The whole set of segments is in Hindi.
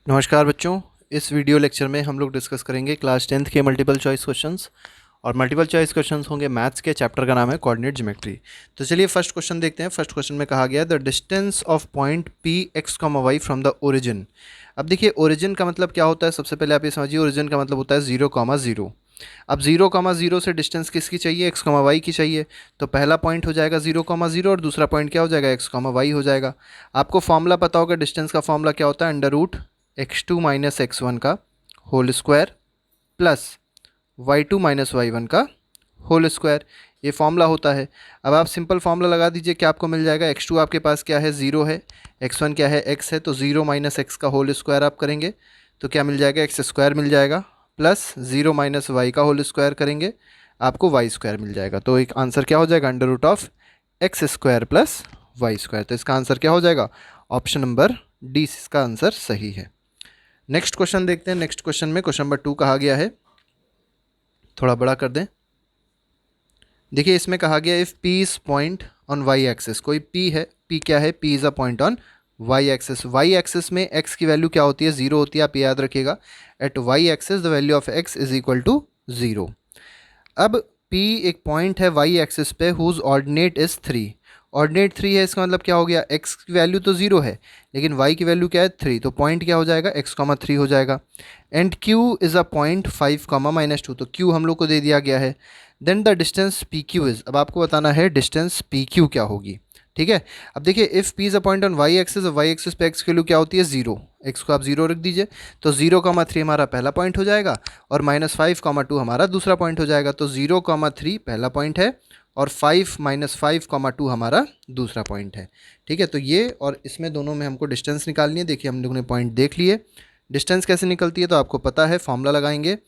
नमस्कार बच्चों। इस वीडियो लेक्चर में हम लोग डिस्कस करेंगे क्लास 10th के मल्टीपल चॉइस क्वेश्चंस। और मल्टीपल चॉइस क्वेश्चंस होंगे मैथ्स के, चैप्टर का नाम है कोऑर्डिनेट ज्योमेट्री। तो चलिए फर्स्ट क्वेश्चन देखते हैं। फर्स्ट क्वेश्चन में कहा गया the distance of point P X comma Y from the origin. अब देखिए ओरिजिन का मतलब क्या होता है, सबसे पहले आप ये समझिए ओरिजिन का मतलब होता है 0,0। अब 0,0 से डिस्टेंस किसकी चाहिए, एक्स कॉमा वाई की चाहिए। तो पहला पॉइंट हो जाएगा 0,0 और दूसरा पॉइंट क्या हो जाएगा, एक्स कॉमा वाई हो जाएगा। आपको फॉर्मूला पता होगा, डिस्टेंस का फॉर्मूला क्या होता है, under root x2 minus x1 का whole square plus y2 minus y1 का होल स्क्वायर, ये फॉर्मूला होता है। अब आप सिंपल फॉर्मूला लगा दीजिए, क्या आपको मिल जाएगा, x2 आपके पास क्या है, 0 है, x1 क्या है, x है, तो 0 माइनस एक्स का होल स्क्वायर आप करेंगे तो क्या मिल जाएगा, एक्स स्क्वायर मिल जाएगा, प्लस 0 माइनस वाई का होल स्क्वायर करेंगे आपको वाई स्क्वायर मिल जाएगा। तो एक आंसर क्या हो जाएगा, under root of X square plus Y square. तो इसका आंसर क्या हो जाएगा, ऑप्शन नंबर डी इसका आंसर सही है। नेक्स्ट क्वेश्चन देखते हैं। नेक्स्ट क्वेश्चन में क्वेश्चन नंबर 2 कहा गया है, थोड़ा बड़ा कर दें। देखिए इसमें कहा गया if P is point on Y axis, कोई पी है, पी क्या है, P is a point on Y axis. Y axis में एक्स की वैल्यू क्या होती है, 0 होती है, आप याद रखिएगा। At Y axis the value of X is equal to 0। अब P एक पॉइंट है वाई एक्सिस पे हुज ऑर्डिनेट इज 3। ऑर्डिनेट 3 है, इसका मतलब क्या हो गया, x की वैल्यू तो 0 है लेकिन y की वैल्यू क्या है 3, तो पॉइंट क्या हो जाएगा, x कॉमा 3 हो जाएगा। And Q is a point 5 comma minus 2, तो Q हम लोग को दे दिया गया है। Then the distance P Q is, अब आपको बताना है डिस्टेंस पी क्यू क्या होगी। ठीक है, अब देखिए if P is a point on Y axis, Y axis पे एक्स की वैल्यू क्या होती है, 0, एक्स को आप 0 रख दीजिए, तो 0,3 हमारा पहला पॉइंट हो जाएगा और -5,2 हमारा दूसरा पॉइंट हो जाएगा। तो 0,3 पहला पॉइंट है और 5 -5,2 हमारा दूसरा पॉइंट है। ठीक है, तो ये और इसमें दोनों में हमको डिस्टेंस निकालनी है। देखिए हम लोगों ने पॉइंट देख लिए, डिस्टेंस कैसे निकलती है तो आपको पता है, फॉर्मूला लगाएंगे,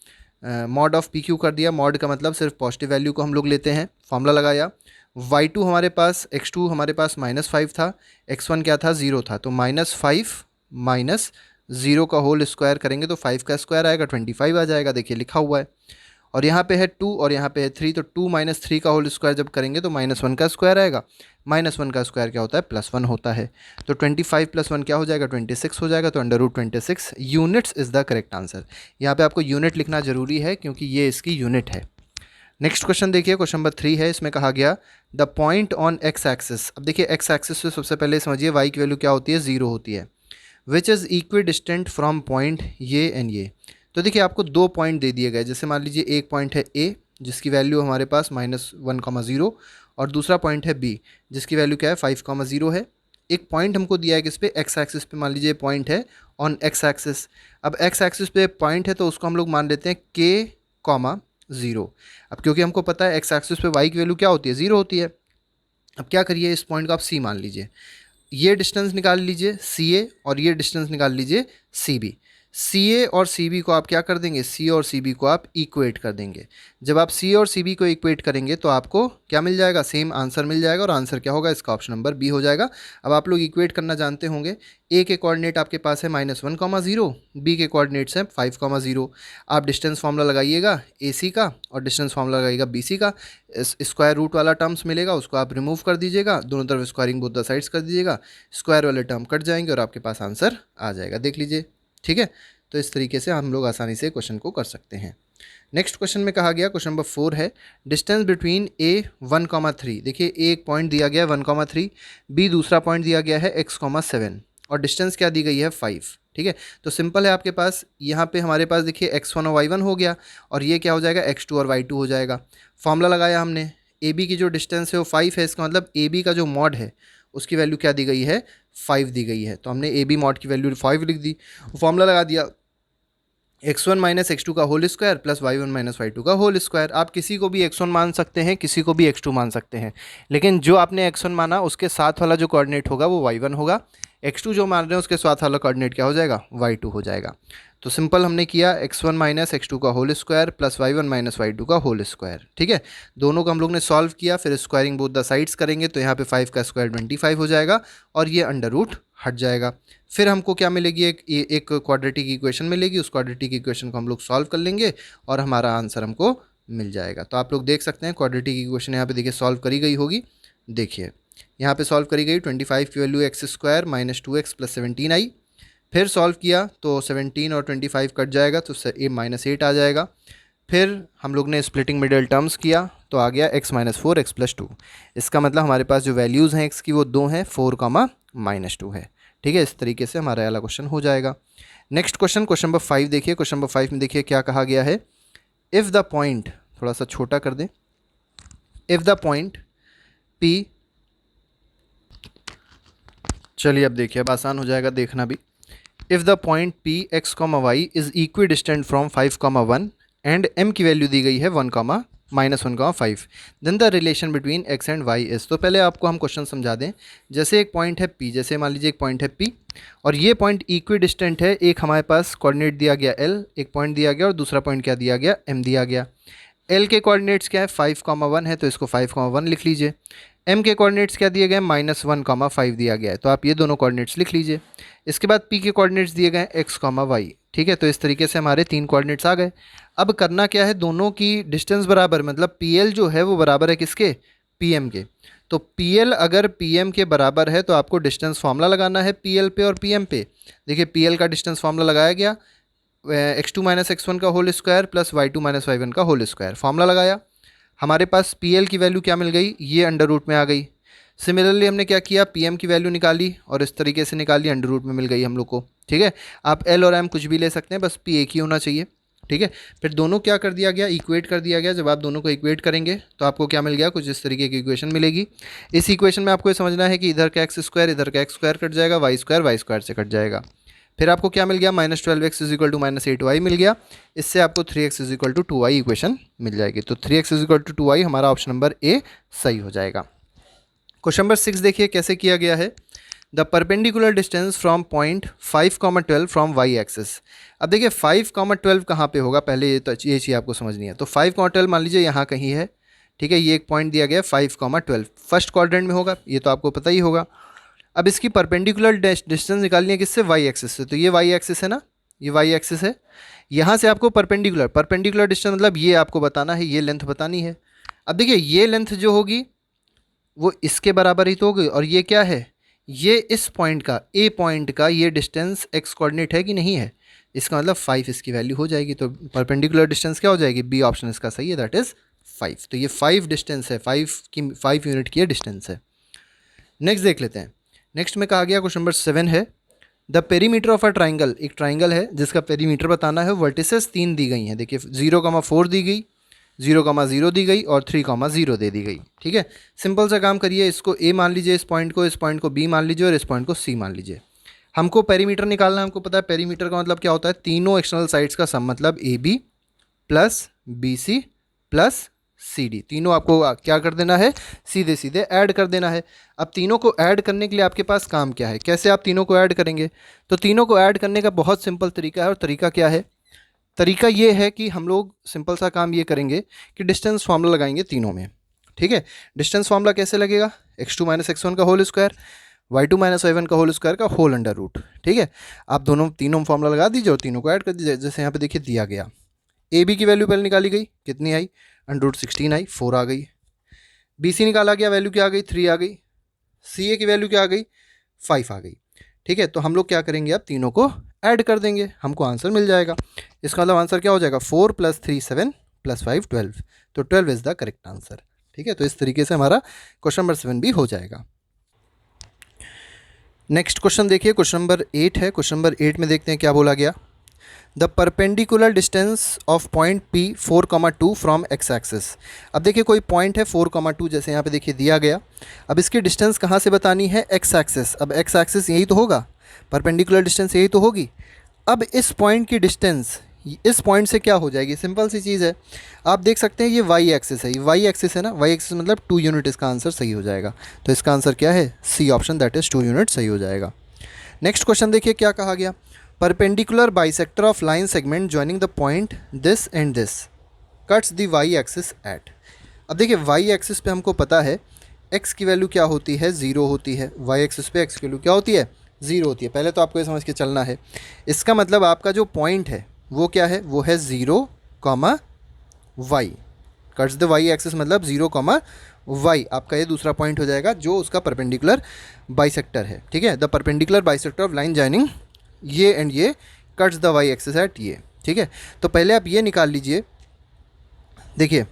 मॉड ऑफ पी क्यू कर दिया। मॉड का मतलब सिर्फ पॉजिटिव वैल्यू को हम लोग लेते हैं, फॉर्मूला लगाया। y2 हमारे पास, x2 हमारे पास -5 था, x1 क्या था, 0 था, तो -5 माइनस 0 का होल स्क्वायर करेंगे तो 5 का स्क्वायर आएगा, 25 आ जाएगा। देखिए लिखा हुआ है, और यहाँ पे है 2 और यहाँ पे है 3, तो 2 माइनस 3 का होल स्क्वायर जब करेंगे तो -1 का स्क्वायर आएगा। -1 का स्क्वायर क्या होता है, +1 होता है। तो 25 + 1 क्या हो जाएगा, 26 हो जाएगा। तो under root 26 units is the correct answer. यहाँ पे आपको यूनिट लिखना जरूरी है क्योंकि ये इसकी यूनिट है। नेक्स्ट क्वेश्चन देखिए, क्वेश्चन नंबर 3 है, इसमें कहा गया the point on x axis. अब देखिए एक्स एक्सिस से सबसे पहले समझिए वाई की वैल्यू क्या होती है, 0 होती है। Which is equidistant from point ये एंड ये। तो देखिए आपको दो पॉइंट दे दिए गए, जैसे मान लीजिए एक पॉइंट है ए जिसकी वैल्यू हमारे पास -1,0 और दूसरा पॉइंट है बी जिसकी वैल्यू क्या है 5,0 है। एक पॉइंट हमको दिया है किस पे, एक्स एक्सिस पे, मान लीजिए पॉइंट है ऑन एक्स एक्सिस। अब एक्स एक्सिस पे पॉइंट है तो उसको हम लोग मान लेते हैं के कॉमा 0। अब क्योंकि हमको पता है एक्स एक्सिस पे वाई की वैल्यू क्या होती है, 0 होती है। अब क्या करिए, इस पॉइंट को आप सी मान लीजिए, ये डिस्टेंस निकाल लीजिए सी ए और ये डिस्टेंस निकाल लीजिए सी बी। सी ए और सी बी को आप क्या कर देंगे, सी और सी बी को आप इक्वेट कर देंगे। जब आप सी और सी बी को इक्वेट करेंगे तो आपको क्या मिल जाएगा, सेम आंसर मिल जाएगा। और आंसर क्या होगा, इसका ऑप्शन नंबर बी हो जाएगा। अब आप लोग इक्वेट करना जानते होंगे, ए के कोऑर्डिनेट आपके पास है -1,0, बी के कोऑर्डिनेट्स हैं 5,0। आप डिस्टेंस फार्मूला लगाइएगा ए सी का और डिस्टेंस फार्मूला लगाइएगा बी सी का। स्क्वायर रूट वाला टर्म्स मिलेगा उसको आप रिमूव कर दीजिएगा, दोनों तरफ स्क्वायरिंग बोथ द साइड्स कर दीजिएगा, स्क्वायर वाले टर्म कट जाएंगे और आपके पास आंसर आ जाएगा, देख लीजिए। ठीक है, तो इस तरीके से हम लोग आसानी से क्वेश्चन को कर सकते हैं। नेक्स्ट क्वेश्चन में कहा गया, क्वेश्चन नंबर 4 है, डिस्टेंस बिटवीन ए 1,3। देखिए ए एक पॉइंट दिया गया है 1,3, बी दूसरा पॉइंट दिया गया है x,7 और डिस्टेंस क्या दी गई है 5। ठीक है, तो सिंपल है, आपके पास यहाँ पे हमारे पास देखिए x1 और y1 हो गया और ये क्या हो जाएगा, x2 और y2 हो जाएगा। फॉर्मूला लगाया हमने, ए बी की जो डिस्टेंस है वो 5 है, इसका मतलब ए बी का जो मॉड है उसकी वैल्यू क्या दी गई है, 5 दी गई है, तो हमने ए बी मॉड की वैल्यू 5 लिख दी। फॉर्मूला लगा दिया, x1 माइनस एक्स टू का whole square plus y1 minus Y two का होल स्क्वायर। आप किसी को भी x1 मान सकते हैं, किसी को भी x2 मान सकते हैं, लेकिन जो आपने x1 माना उसके साथ वाला जो कोऑर्डिनेट होगा वो y1 होगा, x2 जो मान रहे हैं उसके साथ वाला कोऑर्डिनेट क्या हो जाएगा, y2 हो जाएगा। तो सिंपल हमने किया x1 माइनस एक्स टू का whole square plus y1 minus Y two का होल स्क्वायर। ठीक है, दोनों को हम लोग ने सॉल्व किया, फिर स्क्वायरिंग बोथ द साइड्स करेंगे तो यहाँ पे 5 का स्क्वायर 25 हो जाएगा और ये अंडर रूट हट जाएगा। फिर हमको क्या मिलेगी, एक क्वाड्रेटिक इक्वेशन मिलेगी, उस क्वाड्रेटिक इक्वेशन को हम लोग सॉल्व कर लेंगे और हमारा आंसर हमको मिल जाएगा। तो आप लोग देख सकते हैं क्वाड्रेटिक इक्वेशन यहाँ पे देखिए सॉल्व करी गई होगी। देखिए यहाँ पे सॉल्व करी गई, 25 की वैल्यू x² - 2x + 17 आई, फिर सॉल्व किया तो 17 और 25 कट जाएगा तो -8 आ जाएगा। फिर हम लोग ने स्प्लिटिंग मिडल टर्म्स किया तो आ गया x-4 x+2। इसका मतलब हमारे पास जो वैल्यूज़ हैं x की वो 2 हैं, 4, -2 है। ठीक है, इस तरीके से हमारा वाला क्वेश्चन हो जाएगा। नेक्स्ट क्वेश्चन, क्वेश्चन नंबर 5 देखिए। क्वेश्चन नंबर 5 में देखिए क्या कहा गया है। इफ़ द पॉइंट, थोड़ा सा छोटा कर दें, इफ़ द पॉइंट P, चलिए अब देखिए, अब आसान हो जाएगा देखना भी। If the point P x, y is equidistant from 5, 1 and m की वैल्यू दी गई है 1, -1, 5, then the relation between x and y is. तो पहले आपको हम क्वेश्चन समझा दें। जैसे एक पॉइंट है P, जैसे मान लीजिए एक पॉइंट है P और ये पॉइंट इक्वी डिस्टेंट है। एक हमारे पास कोऑर्डिनेट दिया गया L, एक पॉइंट दिया गया और दूसरा पॉइंट क्या दिया गया, M दिया गया। L के कोऑर्डिनेट्स क्या है, 5, 1 है तो इसको 5, 1 लिख लीजिए। M के कोऑर्डिनेट्स क्या दिए गए, -1, 5 दिया गया है तो आप ये दोनों कोऑर्डिनेट्स लिख लीजिए। इसके बाद P के कोऑर्डिनेट्स दिए गए x, y। ठीक है, तो इस तरीके से हमारे 3 कोऑर्डिनेट्स आ गए। अब करना क्या है, दोनों की डिस्टेंस बराबर, मतलब PL जो है वो बराबर है किसके, PM के। तो PL अगर PM के बराबर है तो आपको डिस्टेंस फार्मूला लगाना है PL पे और PM पे। देखिए PL का डिस्टेंस फार्मूला लगाया गया, x2 - x1 का whole square plus y2 - y1 का होल स्क्वायर। फार्मूला लगाया, हमारे पास PL की वैल्यू क्या मिल गई, ये अंडर रूट में आ गई। सिमिलरली हमने क्या किया, PM की वैल्यू निकाली और इस तरीके से निकाली, अंडर रूट में मिल गई हम लोग को। ठीक है, आप L और M कुछ भी ले सकते हैं, बस P एक ही होना चाहिए। ठीक है, फिर दोनों क्या कर दिया गया, इक्वेट कर दिया गया। जब आप दोनों को इक्वेट करेंगे तो आपको क्या मिल गया, कुछ इस तरीके की इक्वेशन मिलेगी। इस इक्वेशन में आपको ये समझना है कि इधर का एक्स स्क्वायर इधर का एक्स स्क्वायर कट जाएगा, वाई स्क्वायर से कट जाएगा। फिर आपको क्या मिल गया, -12x = -8y मिल गया। इससे आपको 3x = 2y इक्वेशन मिल जाएगी। तो 3x = 2y हमारा ऑप्शन नंबर ए सही हो जाएगा। क्वेश्चन नंबर 6 देखिए कैसे किया गया है। The perpendicular distance from point 5, 12 from Y axis. अब देखिए 5, 12 कहाँ पे होगा, पहले ये चीज़ आपको समझनी है। तो 5, 12 मान लीजिए यहाँ कहीं है। ठीक है, ये एक पॉइंट दिया गया 5, 12 फर्स्ट क्वाड्रेंट में होगा, ये तो आपको पता ही होगा। अब इसकी परपेंडिकुलर डिस्टेंस निकालनी है किससे, वाई एक्सिस से। तो ये वाई एक्सिस है ना, ये वाई एक्सिस है। यहाँ से आपको परपेंडिकुलर डिस्टेंस मतलब ये आपको बताना है, ये लेंथ बतानी है। अब देखिए ये लेंथ जो होगी वो इसके बराबर ही तो होगी, और ये क्या है, ये इस पॉइंट का, ए पॉइंट का ये डिस्टेंस एक्स कोऑर्डिनेट है कि नहीं है, इसका मतलब 5 इसकी वैल्यू हो जाएगी। तो परपेंडिकुलर डिस्टेंस क्या हो जाएगी, बी ऑप्शन इसका सही है, दैट इज़ 5। तो ये 5 डिस्टेंस है, 5 यूनिट की डिस्टेंस है। नेक्स्ट देख लेते हैं। नेक्स्ट में कहा गया क्वेश्चन नंबर 7 है। The perimeter of a triangle, एक ट्राइंगल है जिसका पेरीमीटर बताना है। वर्टिसेस 3 दी गई हैं, देखिए 0,4 दी गई, 0,0 दी गई और 3,0 दे दी गई। ठीक है, सिंपल सा काम करिए, इसको ए मान लीजिए, इस पॉइंट को बी मान लीजिए और इस पॉइंट को सी मान लीजिए। हमको पेरीमीटर निकालना है। हमको पता है पेरीमीटर का मतलब क्या होता है, तीनों एक्सटर्नल साइड्स का सम, मतलब A B plus B C plus C D. तीनों आपको क्या कर देना है, सीधे सीधे ऐड कर देना है। अब तीनों को ऐड करने के लिए आपके पास काम क्या है, कैसे आप तीनों को ऐड करेंगे। तो तीनों को ऐड करने का बहुत सिंपल तरीका है, और तरीका क्या है, तरीका ये है कि हम लोग सिंपल सा काम ये करेंगे कि डिस्टेंस फार्मूला लगाएंगे तीनों में। ठीक है, डिस्टेंस फार्मूला कैसे लगेगा, x2 - x1 का होल स्क्वायर, y2 - y1 का होल स्क्वायर का होल अंडर रूट। ठीक है, आप तीनों फार्मूला लगा दीजिए और तीनों को ऐड कर दीजिए। जैसे यहाँ पे देखिए दिया गया, ए बी की वैल्यू पहले निकाली गई, कितनी आई, √16 आई, 4 आ गई। बी सी निकाला गया, वैल्यू क्या आ गई, 3 आ गई। सी ए की वैल्यू क्या आ गई, 5 आ गई। ठीक है, तो हम लोग क्या करेंगे, अब तीनों को ऐड कर देंगे, हमको आंसर मिल जाएगा। इसका मतलब आंसर क्या हो जाएगा, 4 + 3 7 + 5 12। तो 12 इज़ द करेक्ट आंसर। ठीक है, तो इस तरीके से हमारा क्वेश्चन नंबर 7 भी हो जाएगा। नेक्स्ट क्वेश्चन देखिए, क्वेश्चन नंबर 8 है। क्वेश्चन नंबर 8 में देखते हैं क्या बोला गया। The perpendicular distance of point P 4,2 from x axis. अब देखिए कोई पॉइंट है 4,2, जैसे यहाँ पे देखिए दिया गया। अब इसकी डिस्टेंस कहाँ से बतानी है, एक्स एक्सिस। अब एक्स एक्सिस यही तो होगा, परपेंडिकुलर डिस्टेंस यही तो होगी। अब इस पॉइंट की डिस्टेंस इस पॉइंट से क्या हो जाएगी, सिंपल सी चीज़ है। आप देख सकते हैं ये वाई एक्सिस है, ये वाई एक्सिस है ना, वाई एक्सिस मतलब 2 यूनिट, इसका आंसर सही हो जाएगा। तो इसका आंसर क्या है, C option, that is 2 unit सही हो जाएगा। नेक्स्ट क्वेश्चन देखिए क्या कहा गया। Perpendicular bisector of line segment joining the point this and this cuts the Y axis at. अब देखिए वाई एक्सिस पे हमको पता है एक्स की वैल्यू क्या होती है, 0 होती है। वाई एक्सिस पे एक्स की वैल्यू क्या होती है, 0 होती है। पहले तो आपको ये समझ के चलना है, इसका मतलब आपका जो पॉइंट है वो क्या है, वो है 0, Y. Cuts the Y axis मतलब 0, वाई, आपका ये दूसरा पॉइंट हो जाएगा जो उसका परपेंडिकुलर बाइसेक्टर है। ठीक है, the perpendicular bisector of line joining ये एंड ये cuts the Y axis at ये, ठीक है। तो पहले आप ये निकाल लीजिए। देखिए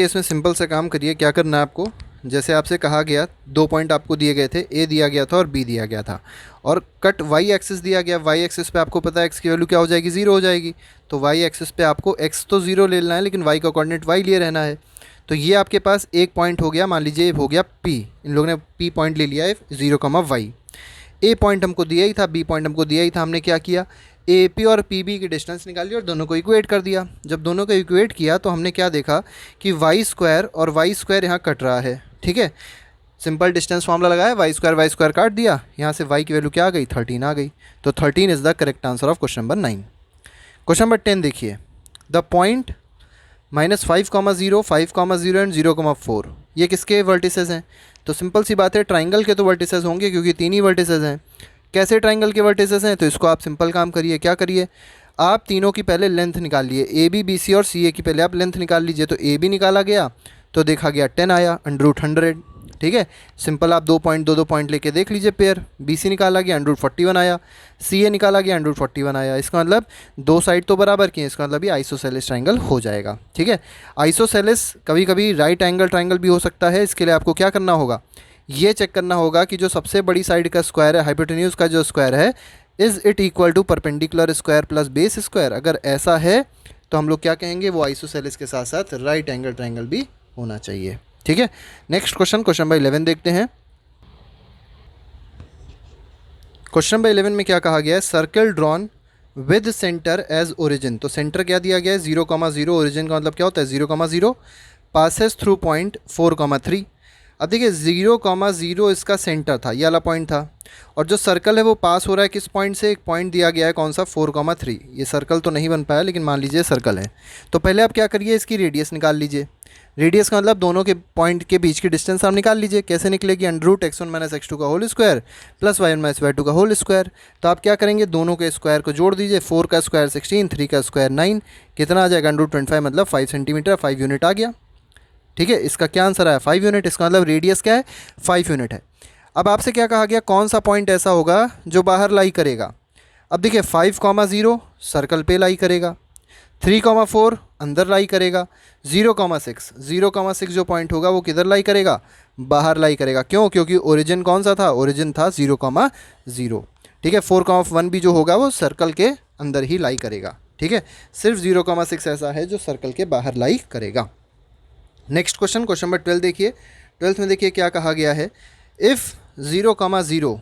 इसमें सिंपल सा काम करिए। क्या करना है आपको, जैसे आपसे कहा गया 2 पॉइंट आपको दिए गए थे, ए दिया गया था और बी दिया गया था, और कट वाई एक्सिस दिया गया। वाई एक्सिस पे आपको पता है एक्स की वैल्यू क्या हो जाएगी, 0 हो जाएगी। तो वाई एक्सिस पे आपको एक्स तो 0 ले लेना है, लेकिन वाई का कोऑर्डिनेट वाई लिए रहना है। तो ये आपके पास एक पॉइंट हो गया, मान लीजिए हो गया पी। इन लोगों ने पी पॉइंट ले लिया है 0, वाई। ए पॉइंट हमको दिया ही था, बी पॉइंट हमको दिया ही था। हमने क्या किया, ए पी और पी बी की डिस्टेंस निकाली और दोनों को इक्वेट कर दिया। जब दोनों को इक्वेट किया तो हमने क्या देखा कि वाई स्क्वायर और वाई स्क्वायर यहाँ कट रहा है, ठीक है। सिंपल डिस्टेंस फार्मूला लगाया, वाई स्क्वायर काट दिया, यहाँ से वाई की वैल्यू क्या आ गई, 13 आ गई। तो 13 is the correct answer of question number 9। Question number 10 देखिए, द पॉइंट -5,0, 5,0 एंड 0,4 ये किसके वर्टिसेस हैं। तो सिंपल सी बात है, ट्राइंगल के तो वर्टिसेस होंगे क्योंकि 3 ही वर्टिसेस हैं। कैसे ट्राइंगल के वर्टिसेस हैं, तो इसको आप सिंपल काम करिए। क्या करिए, आप तीनों की पहले लेंथ निकाल लिए, ए बी बी सी और सी ए की पहले आप लेंथ निकाल लीजिए। तो ए बी निकाला गया तो देखा गया 10 आया, √100, ठीक है। सिंपल आप 2 पॉइंट लेके देख लीजिए पेयर। बी सी निकाला गया, √41 आया। सी ए निकाला गया, √41 आया। इसका मतलब दो साइड तो बराबर की है, इसका मतलब ये आइसोसेलेस ट्राइंगल हो जाएगा, ठीक है। आइसोसेलेस कभी कभी राइट एंगल ट्राइंगल भी हो सकता है। इसके लिए आपको क्या करना होगा, ये चेक करना होगा कि जो सबसे बड़ी साइड का स्क्वायर है, हाइपोटेन्यूज का जो स्क्वायर है, is it equal to perpendicular square plus base square. अगर ऐसा है तो हम लोग क्या कहेंगे, वो आइसोसेलेस के साथ साथ राइट एंगल ट्राइंगल भी होना चाहिए, ठीक है। नेक्स्ट क्वेश्चन नंबर 11 देखते हैं। क्वेश्चन नंबर 11 में क्या कहा गया है, circle drawn with centre as origin. तो सेंटर क्या दिया गया है, 0,0। ओरिजिन का मतलब क्या होता है, 0,0। Passes through point 4,3। अब देखिए 0,0 इसका सेंटर था, ये वाला पॉइंट था, और जो सर्कल है वो पास हो रहा है किस पॉइंट से, एक पॉइंट दिया गया है कौन सा, 4,3। ये सर्कल तो नहीं बन पाया, लेकिन मान लीजिए सर्कल है। तो पहले आप क्या करिए, इसकी रेडियस निकाल लीजिए। रेडियस का मतलब दोनों के पॉइंट के बीच की डिस्टेंस आप निकाल लीजिए। कैसे निकलेगी, √x1 - x2 का whole square plus y1 - y2 का होल स्क्वायर। तो आप क्या करेंगे, दोनों के स्क्वायर को जोड़ दीजिए। 4 का स्क्वायर 16, 3 का स्क्वायर 9, कितना आ जाएगा, √25 मतलब 5 सेंटीमीटर, 5 यूनिट आ गया, ठीक है। इसका क्या आंसर आया, 5 यूनिट। इसका मतलब रेडियस क्या है, 5 यूनिट है। अब आपसे क्या कहा गया, कौन सा पॉइंट ऐसा होगा जो बाहर लाई करेगा। अब देखिए 5,0 सर्कल पे लाई करेगा, 3,4 अंदर लाई करेगा, 0,6 जो पॉइंट होगा वो किधर लाई करेगा, बाहर लाई करेगा। क्यों, क्योंकि ओरिजिन कौन सा था, ओरिजिन था 0,0, ठीक है। 4,1 भी जो होगा वो सर्कल के अंदर ही लाई करेगा, ठीक है। सिर्फ 0,6 ऐसा है जो सर्कल के बाहर लाई करेगा। नेक्स्ट क्वेश्चन नंबर 12 देखिए। 12th में देखिए क्या कहा गया है, इफ़ 0,0,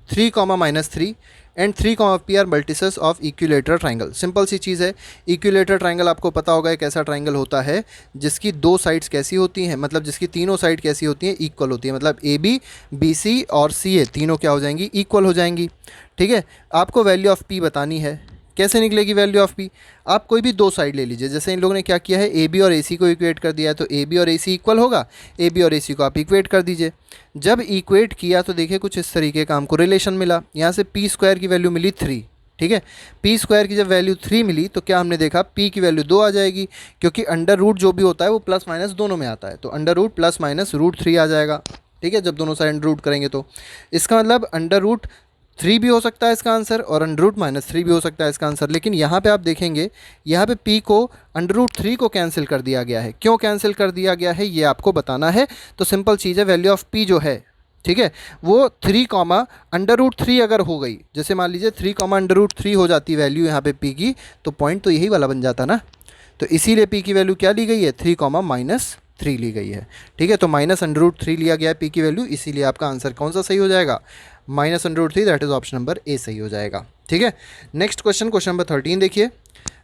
3, एंड 3, आर मल्टिसेस ऑफ इक्विलेटरल ट्राइंगल। सिंपल सी चीज़ है, इक्विलेटरल ट्राइंगल आपको पता होगा एक ऐसा ट्राइंगल होता है जिसकी दो साइड्स कैसी होती हैं, मतलब जिसकी तीनों साइड कैसी होती हैं, इक्वल होती है। मतलब ए बी, बी सी और सी ए तीनों क्या हो जाएंगी, इक्वल हो जाएंगी, ठीक है। आपको वैल्यू ऑफ पी बतानी है। कैसे निकलेगी वैल्यू ऑफ पी, आप कोई भी दो साइड ले लीजिए। जैसे इन लोगों ने क्या किया है, ए बी और ए सी को इक्वेट कर दिया है, तो ए बी और ए सी इक्वल होगा, ए बी और ए सी को आप इक्वेट कर दीजिए। जब इक्वेट किया तो देखिए कुछ इस तरीके का हमको रिलेशन मिला। यहाँ से पी स्क्वायर की वैल्यू मिली 3, ठीक है। पी स्क्वायर की जब वैल्यू 3 मिली तो क्या हमने देखा, पी की वैल्यू 2 आ जाएगी, क्योंकि अंडर रूट जो भी होता है वो प्लस माइनस दोनों में आता है। तो अंडर रूट प्लस माइनस √3 आ जाएगा, ठीक है। जब दोनों साइड अंडर रूट करेंगे तो इसका मतलब √3 भी हो सकता है इसका आंसर, और √-3 भी हो सकता है इसका आंसर। लेकिन यहाँ पे आप देखेंगे, यहाँ पे p को √3 को कैंसिल कर दिया गया है। क्यों कैंसिल कर दिया गया है ये आपको बताना है। तो सिंपल चीज़ है, वैल्यू ऑफ p जो है, ठीक है, वो 3, √3 अगर हो गई, जैसे मान लीजिए 3, √3 हो जाती वैल्यू यहाँ पे p की, तो पॉइंट तो यही वाला बन जाता ना। तो इसीलिए p की वैल्यू क्या ली गई है, 3, -3 ली गई है, ठीक है। तो -√3 लिया गया है p की वैल्यू, इसीलिए आपका आंसर कौन सा सही हो जाएगा, -√3, that is option number A सही हो जाएगा, ठीक है। नेक्स्ट क्वेश्चन नंबर 13 देखिए,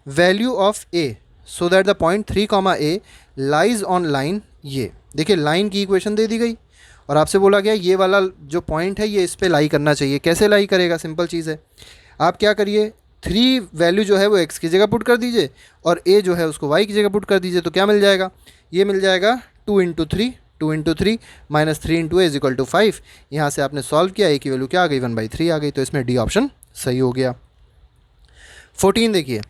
value of A so that the point 3, a lies on line. ये देखिए लाइन की इक्वेशन दे दी गई और आपसे बोला गया ये वाला जो पॉइंट है ये इस पे लाई करना चाहिए। कैसे लाई करेगा, सिंपल चीज़ है, आप क्या करिए, 3 वैल्यू जो है वो x की जगह पुट कर दीजिए और a जो है उसको y की जगह पुट कर दीजिए। तो क्या मिल जाएगा, ये मिल जाएगा 2 × 3, 2 × 3 -3 × a = 5। यहाँ से आपने सॉल्व किया, a की वैल्यू क्या आ गई, 1/3 आ गई। तो इसमें डी ऑप्शन सही हो गया। 14 देखिए,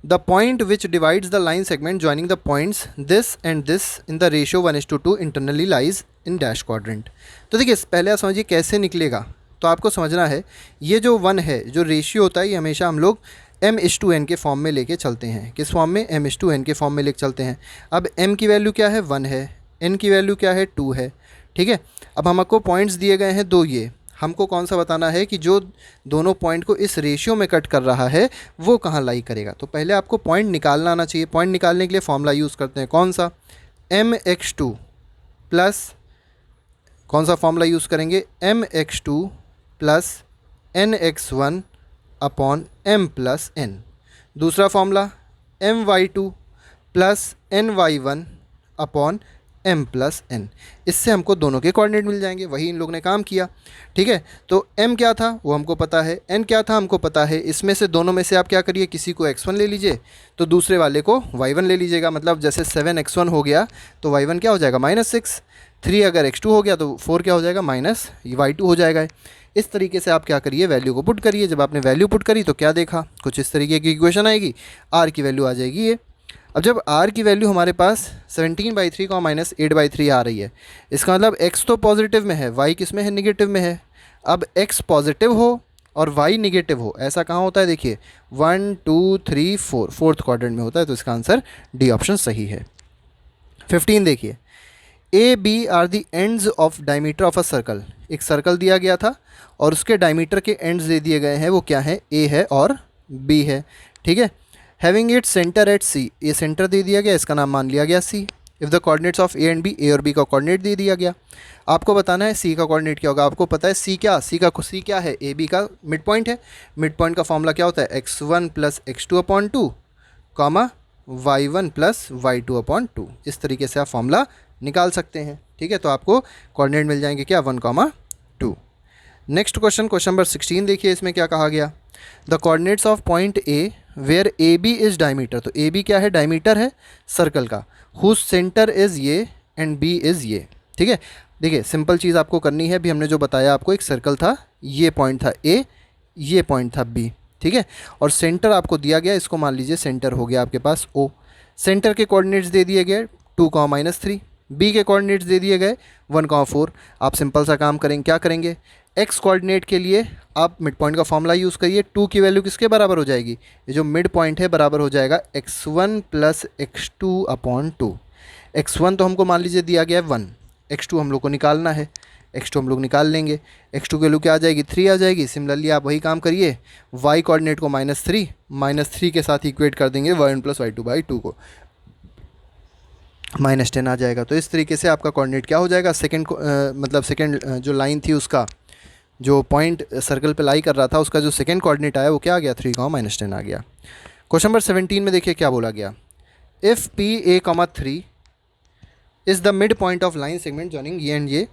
the point which divides the line segment joining the points this and this in the ratio 1:2 internally lies in dash quadrant. तो देखिए पहले आप समझिए कैसे निकलेगा, तो आपको समझना है ये जो 1 है, जो रेशियो होता है, ये हमेशा हम लोग m/n के फॉर्म में लेके चलते हैं। किस फॉर्म में? m/n के फॉर्म में लेके चलते हैं। अब m की वैल्यू क्या है? 1 है। n की वैल्यू क्या है? 2 है। ठीक है, अब हमको पॉइंट्स दिए गए हैं 2। ये हमको कौन सा बताना है कि जो दोनों पॉइंट को इस रेशियो में कट कर रहा है वो कहाँ लाई करेगा। तो पहले आपको पॉइंट निकालना आना चाहिए। पॉइंट निकालने के लिए फॉर्मूला यूज़ करते हैं, कौन सा? mx2 प्लस, कौन सा फॉर्मूला यूज़ करेंगे? mx2 plus nx1 upon m plus n। दूसरा formula my2 plus ny1 upon m plus n। इससे हमको दोनों के कोऑर्डिनेट मिल जाएंगे। वही इन लोग ने काम किया। ठीक है, तो m क्या था वो हमको पता है, n क्या था हमको पता है। इसमें से दोनों में से आप क्या करिए, किसी को x1 ले लीजिए तो दूसरे वाले को y1 ले लीजिएगा। मतलब जैसे 7x1 हो गया तो y1 क्या हो जाएगा? -6। 3 अगर x2 हो गया तो 4 क्या हो जाएगा? -y2 हो जाएगा। इस तरीके से आप क्या करिए, वैल्यू को पुट करिए। जब आपने वैल्यू पुट करी तो क्या देखा, कुछ इस तरीके की इक्वेशन आएगी। r की वैल्यू आ जाएगी ये। अब जब r की वैल्यू हमारे पास 17/3 का -8/3 आ रही है, इसका मतलब x तो पॉजिटिव में है, y किस में है? निगेटिव में है। अब x पॉजिटिव हो और y निगेटिव हो, ऐसा कहाँ होता है? देखिए 1 2 3 4 फोर्थ क्वाड्रेंट में होता है। तो इसका आंसर डी ऑप्शन सही है। 15 देखिए, A B are the ends of diameter of a circle. एक सर्कल दिया गया था और उसके डायमीटर के एंड्स दे दिए गए हैं। वो क्या है? ए है और बी है। ठीक है, हैविंग इट सेंटर एट सी, ये सेंटर दे दिया गया, इसका नाम मान लिया गया C. If the coordinates of A and B, A और बी का कोऑर्डिनेट दे दिया गया। आपको बताना है सी का कोऑर्डिनेट क्या होगा। आपको पता है सी क्या? सी क्या है? ए बी का मिड पॉइंट है। मिड पॉइंट का फॉर्मूला क्या होता है? x1 plus x2 upon 2 comma y1 plus y2 upon 2। इस तरीके से आप फॉर्मूला निकाल सकते हैं। ठीक है, तो आपको कोऑर्डिनेट मिल जाएंगे क्या? 1, 2। नेक्स्ट क्वेश्चन, क्वेश्चन नंबर 16 देखिए, इसमें क्या कहा गया? The coordinates of point A where A B is diameter. तो ए बी क्या है? डायमीटर है सर्कल का। हुज सेंटर इज़ ये एंड बी इज़ ये। ठीक है, देखिए सिंपल चीज़ आपको करनी है। अभी हमने जो बताया आपको, एक सर्कल था, ये पॉइंट था ए, ये पॉइंट था बी। ठीक है, और सेंटर आपको दिया गया, इसको मान लीजिए सेंटर हो गया आपके पास ओ। सेंटर के कोऑर्डिनेट्स दे दिए गए 2, -3। बी के कोऑर्डिनेट्स दे दिए गए 1, 4। आप सिंपल सा काम करेंगे, क्या करेंगे? एक्स कोऑर्डिनेट के लिए आप मिड पॉइंट का फॉर्मूला यूज़ करिए। 2 की वैल्यू किसके बराबर हो जाएगी? ये जो मिड पॉइंट है बराबर हो जाएगा x1 plus x2 upon 2। x1 तो हमको मान लीजिए दिया गया है 1, x2 हम लोग को निकालना है, x2 हम लोग निकाल लेंगे। x2 की वैल्यू क्या आ जाएगी? 3 आ जाएगी। सिमिलरली आप वही काम करिए, y कोऑर्डिनेट को -3 के साथ इक्वेट कर देंगे y1 प्लस y2/2 को, -10 आ जाएगा। तो इस तरीके से आपका कोऑर्डिनेट क्या हो जाएगा? मतलब सेकेंड जो लाइन थी उसका, जो पॉइंट सर्कल पे लाई कर रहा था, उसका जो सेकेंड कोऑर्डिनेट आया वो क्या आ गया? 3, -10 आ गया। क्वेश्चन नंबर 17 में देखिए क्या बोला गया? If P A, 3 is the mid point of line segment joining ये एंड ये,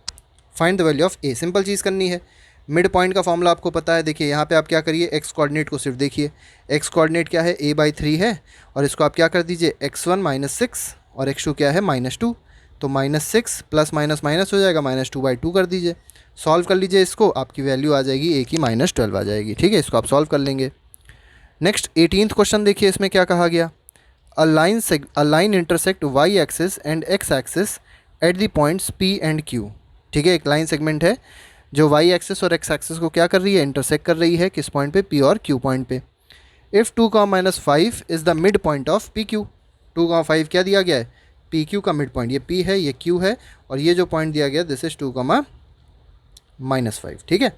find the value of A. Simple चीज़ करनी है। मिड पॉइंट का फॉर्मूला आपको पता है। देखिए यहाँ पे आप क्या करिए, एक्स कोऑर्डिनेट को सिर्फ देखिए। एक्स कोऑर्डिनेट क्या है? a/3 है, और इसको आप क्या कर दीजिए, x1 -6 और x2 क्या है? -2। तो -6 प्लस माइनस माइनस हो जाएगा, -2/2 कर दीजिए। सॉल्व कर लीजिए इसको, आपकी वैल्यू आ जाएगी a की -12 आ जाएगी। ठीक है, इसको आप सॉल्व कर लेंगे। नेक्स्ट 18th क्वेश्चन देखिए, इसमें क्या कहा गया? A line intersect y axis and x axis at the points p and q। ठीक है, एक लाइन सेगमेंट है जो y एक्सिस और x एक्सिस को क्या कर रही है? इंटरसेक्ट कर रही है। किस पॉइंट पे? p और q पॉइंट पे। If 2, -5 is the mid point of pq। 2, 5 क्या दिया गया है? pq का मिड पॉइंट। ये p है, ये q है, और ये जो पॉइंट दिया गया दिस इज़ 2, -5। ठीक है,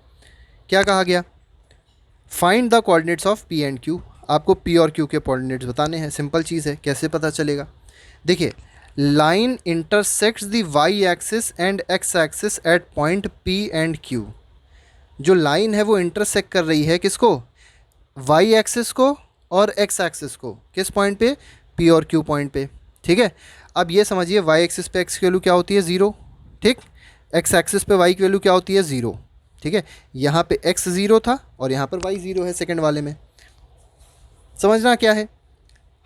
क्या कहा गया? Find the coordinates of p and q। आपको p और q के कोऑर्डिनेट्स बताने हैं। सिंपल चीज़ है, कैसे पता चलेगा? देखिए, line intersects the y axis and x axis at point p and q। जो लाइन है वो इंटरसेक्ट कर रही है किसको? y एक्सिस को और x एक्सिस को। किस पॉइंट पे? p और q पॉइंट पे। ठीक है, अब ये समझिए y एक्सिस पे x की वैल्यू क्या होती है? 0। ठीक, x एक्सिस पे y की वैल्यू क्या होती है? 0। ठीक है, यहाँ पे x 0 था और यहाँ पर y 0 है सेकंड वाले में। समझना क्या है,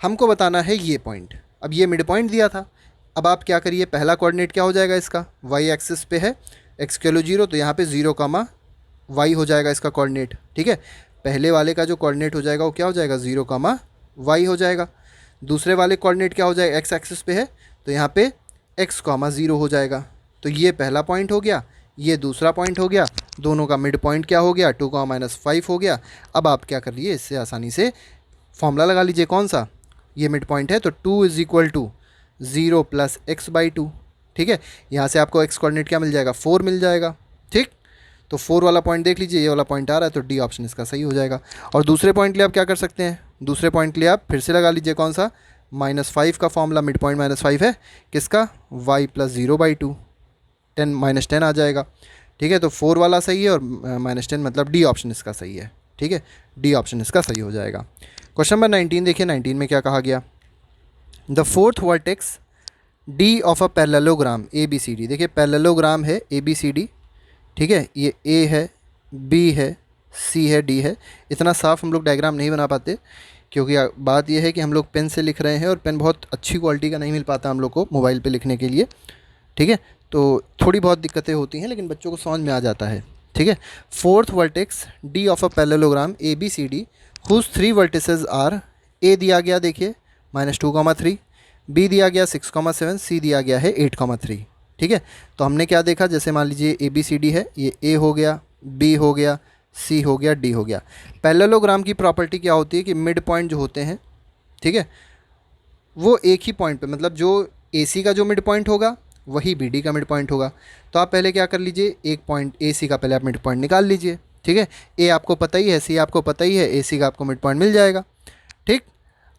हमको बताना है ये पॉइंट। अब ये मिड पॉइंट दिया था। अब आप क्या करिए, पहला कोऑर्डिनेट क्या हो जाएगा इसका? y एक्सिस पे है, x की वैल्यू 0, तो यहाँ पे 0, y हो जाएगा इसका कोऑर्डिनेट। ठीक है, पहले वाले का जो कोऑर्डिनेट हो जाएगा वो क्या हो जाएगा? 0, y हो जाएगा। दूसरे वाले कोऑर्डिनेट क्या हो जाएगा? एक्स एक्सिस पे है, तो यहाँ पे x, 0 हो जाएगा। तो ये पहला पॉइंट हो गया, ये दूसरा पॉइंट हो गया, दोनों का मिड पॉइंट क्या हो गया 2 -5 हो गया। अब आप क्या कर लिए, इससे आसानी से फॉर्मूला लगा लीजिए। कौन सा, ये मिड पॉइंट है तो 2 = 0 + x/2। ठीक है, यहाँ से आपको x कोऑर्डिनेट क्या मिल जाएगा 4 मिल जाएगा। ठीक, तो 4 वाला पॉइंट देख लीजिए, ये वाला पॉइंट आ रहा है तो डी ऑप्शन इसका सही हो जाएगा। और दूसरे पॉइंट के लिए आप क्या कर सकते हैं, दूसरे पॉइंट के लिए आप फिर से लगा लीजिए। कौन सा, -5 का फॉर्मूला, मिड पॉइंट -5 है किसका, y + 0/2, 10 -10 आ जाएगा। ठीक है, तो 4 वाला सही है और -10 मतलब डी ऑप्शन इसका सही है। ठीक है, डी ऑप्शन इसका सही हो जाएगा। क्वेश्चन नंबर 19 देखिए, 19 में क्या कहा गया, the fourth vertex D of a parallelogram ABCD। देखिए पैरेललोग्राम है ABCD, ठीक है, ये A है, B है, C है, D है। इतना साफ हम लोग डायग्राम नहीं बना पाते क्योंकि बात यह है कि हम लोग पेन से लिख रहे हैं और पेन बहुत अच्छी क्वालिटी का नहीं मिल पाता हम लोग को मोबाइल पे लिखने के लिए। ठीक है, तो थोड़ी बहुत दिक्कतें होती हैं लेकिन बच्चों को समझ में आ जाता है। ठीक है, fourth vertex D of a parallelogram ABCD whose 3 vertices are, A दिया गया देखिए -2,3, B दिया गया 6,7, C दिया गया है 8,3। ठीक है, तो हमने क्या देखा, जैसे मान लीजिए ABCD है, ये A हो गया, B हो गया, C हो गया, D हो गया। पैरेललोग्राम की प्रॉपर्टी क्या होती है कि मिड पॉइंट जो होते हैं, ठीक है, वो एक ही पॉइंट पे, मतलब जो AC का जो मिड पॉइंट होगा वही BD का मिड पॉइंट होगा। तो आप पहले क्या कर लीजिए, एक पॉइंट AC का पहले आप मिड पॉइंट निकाल लीजिए। ठीक है, A आपको पता ही है, C आपको पता ही है, AC का आपको मिड पॉइंट मिल जाएगा। ठीक,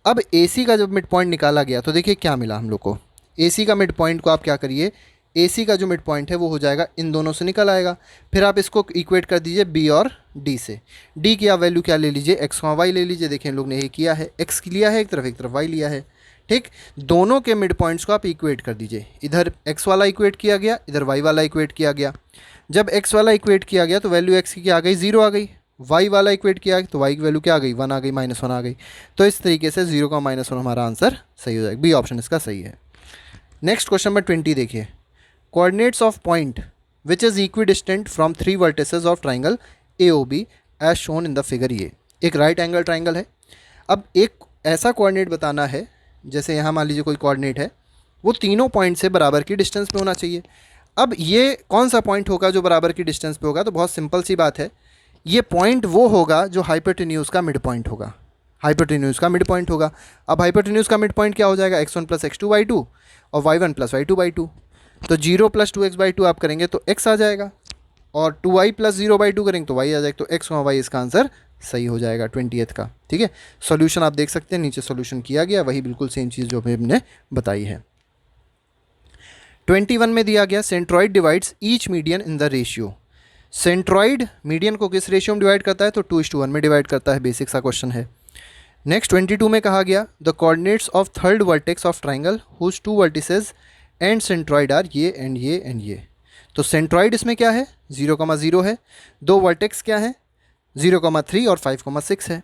अब AC का जब मिड पॉइंट निकाला गया तो देखिए क्या मिला हम लोग को, AC का मिड पॉइंट को आप क्या करिए, AC का जो मिड पॉइंट है वो हो जाएगा, इन दोनों से निकल आएगा। फिर आप इसको इक्वेट कर दीजिए B और D से। D की आप वैल्यू क्या ले लीजिए, x, y ले लीजिए। देखिए हम लोग ने ये किया है, x लिया है एक तरफ y लिया है। ठीक, दोनों के मिड पॉइंट्स को आप इक्वेट कर दीजिए। इधर x वाला इक्वेट किया गया, इधर y वाला इक्वेट किया गया। जब x वाला इक्वेट किया गया तो वैल्यू x की क्या आ गई, 0 आ गई। y वाला इक्वेट किया तो y की वैल्यू क्या आ गई, 1 आ गई, -1 आ गई। तो इस तरीके से 0 का -1 हमारा आंसर सही हो जाएगा, बी ऑप्शन इसका सही है। नेक्स्ट क्वेश्चन नंबर 20 देखिए, coordinates of point which is equidistant from 3 vertices of triangle AOB as shown in the figure. ये एक राइट एंगल ट्राइंगल है। अब एक ऐसा कोऑर्डिनेट बताना है, जैसे यहाँ मान लीजिए कोई कोऑर्डिनेट है, वो तीनों पॉइंट से बराबर की डिस्टेंस पे होना चाहिए। अब ये कौन सा पॉइंट होगा जो बराबर की डिस्टेंस पे होगा, तो बहुत सिंपल सी बात है, ये पॉइंट वो होगा जो हाइपोटेन्यूज का मिड पॉइंट होगा। हाइपोटेन्यूज का मिड पॉइंट होगा। अब हाइपोटेन्यूज का मिड पॉइंट क्या हो जाएगा, x1 + x2/2 और y1 + y2/2। तो 0 + 2x/2 आप करेंगे तो x आ जाएगा, और 2y + 0/2 करेंगे तो y आ जाएगा। तो x और y इसका आंसर सही हो जाएगा 20th का। ठीक है, सॉल्यूशन आप देख सकते हैं, नीचे सॉल्यूशन किया गया, वही बिल्कुल सेम चीज़ जो हमने बताई है। 21 में दिया गया, centroid divides each median in the ratio. Centroid median को किस रेशियो में डिवाइड करता है, तो 2:1 में डिवाइड करता है। बेसिक सा क्वेश्चन है। नेक्स्ट 22 में कहा गया, the coordinates of third vertex of triangle whose 2 vertices and centroid are ये एंड ये एंड ये। तो सेंट्रॉइड इसमें क्या है, 0,0 है। 2 वर्टेक्स क्या है, 0,3 और 5,6 है।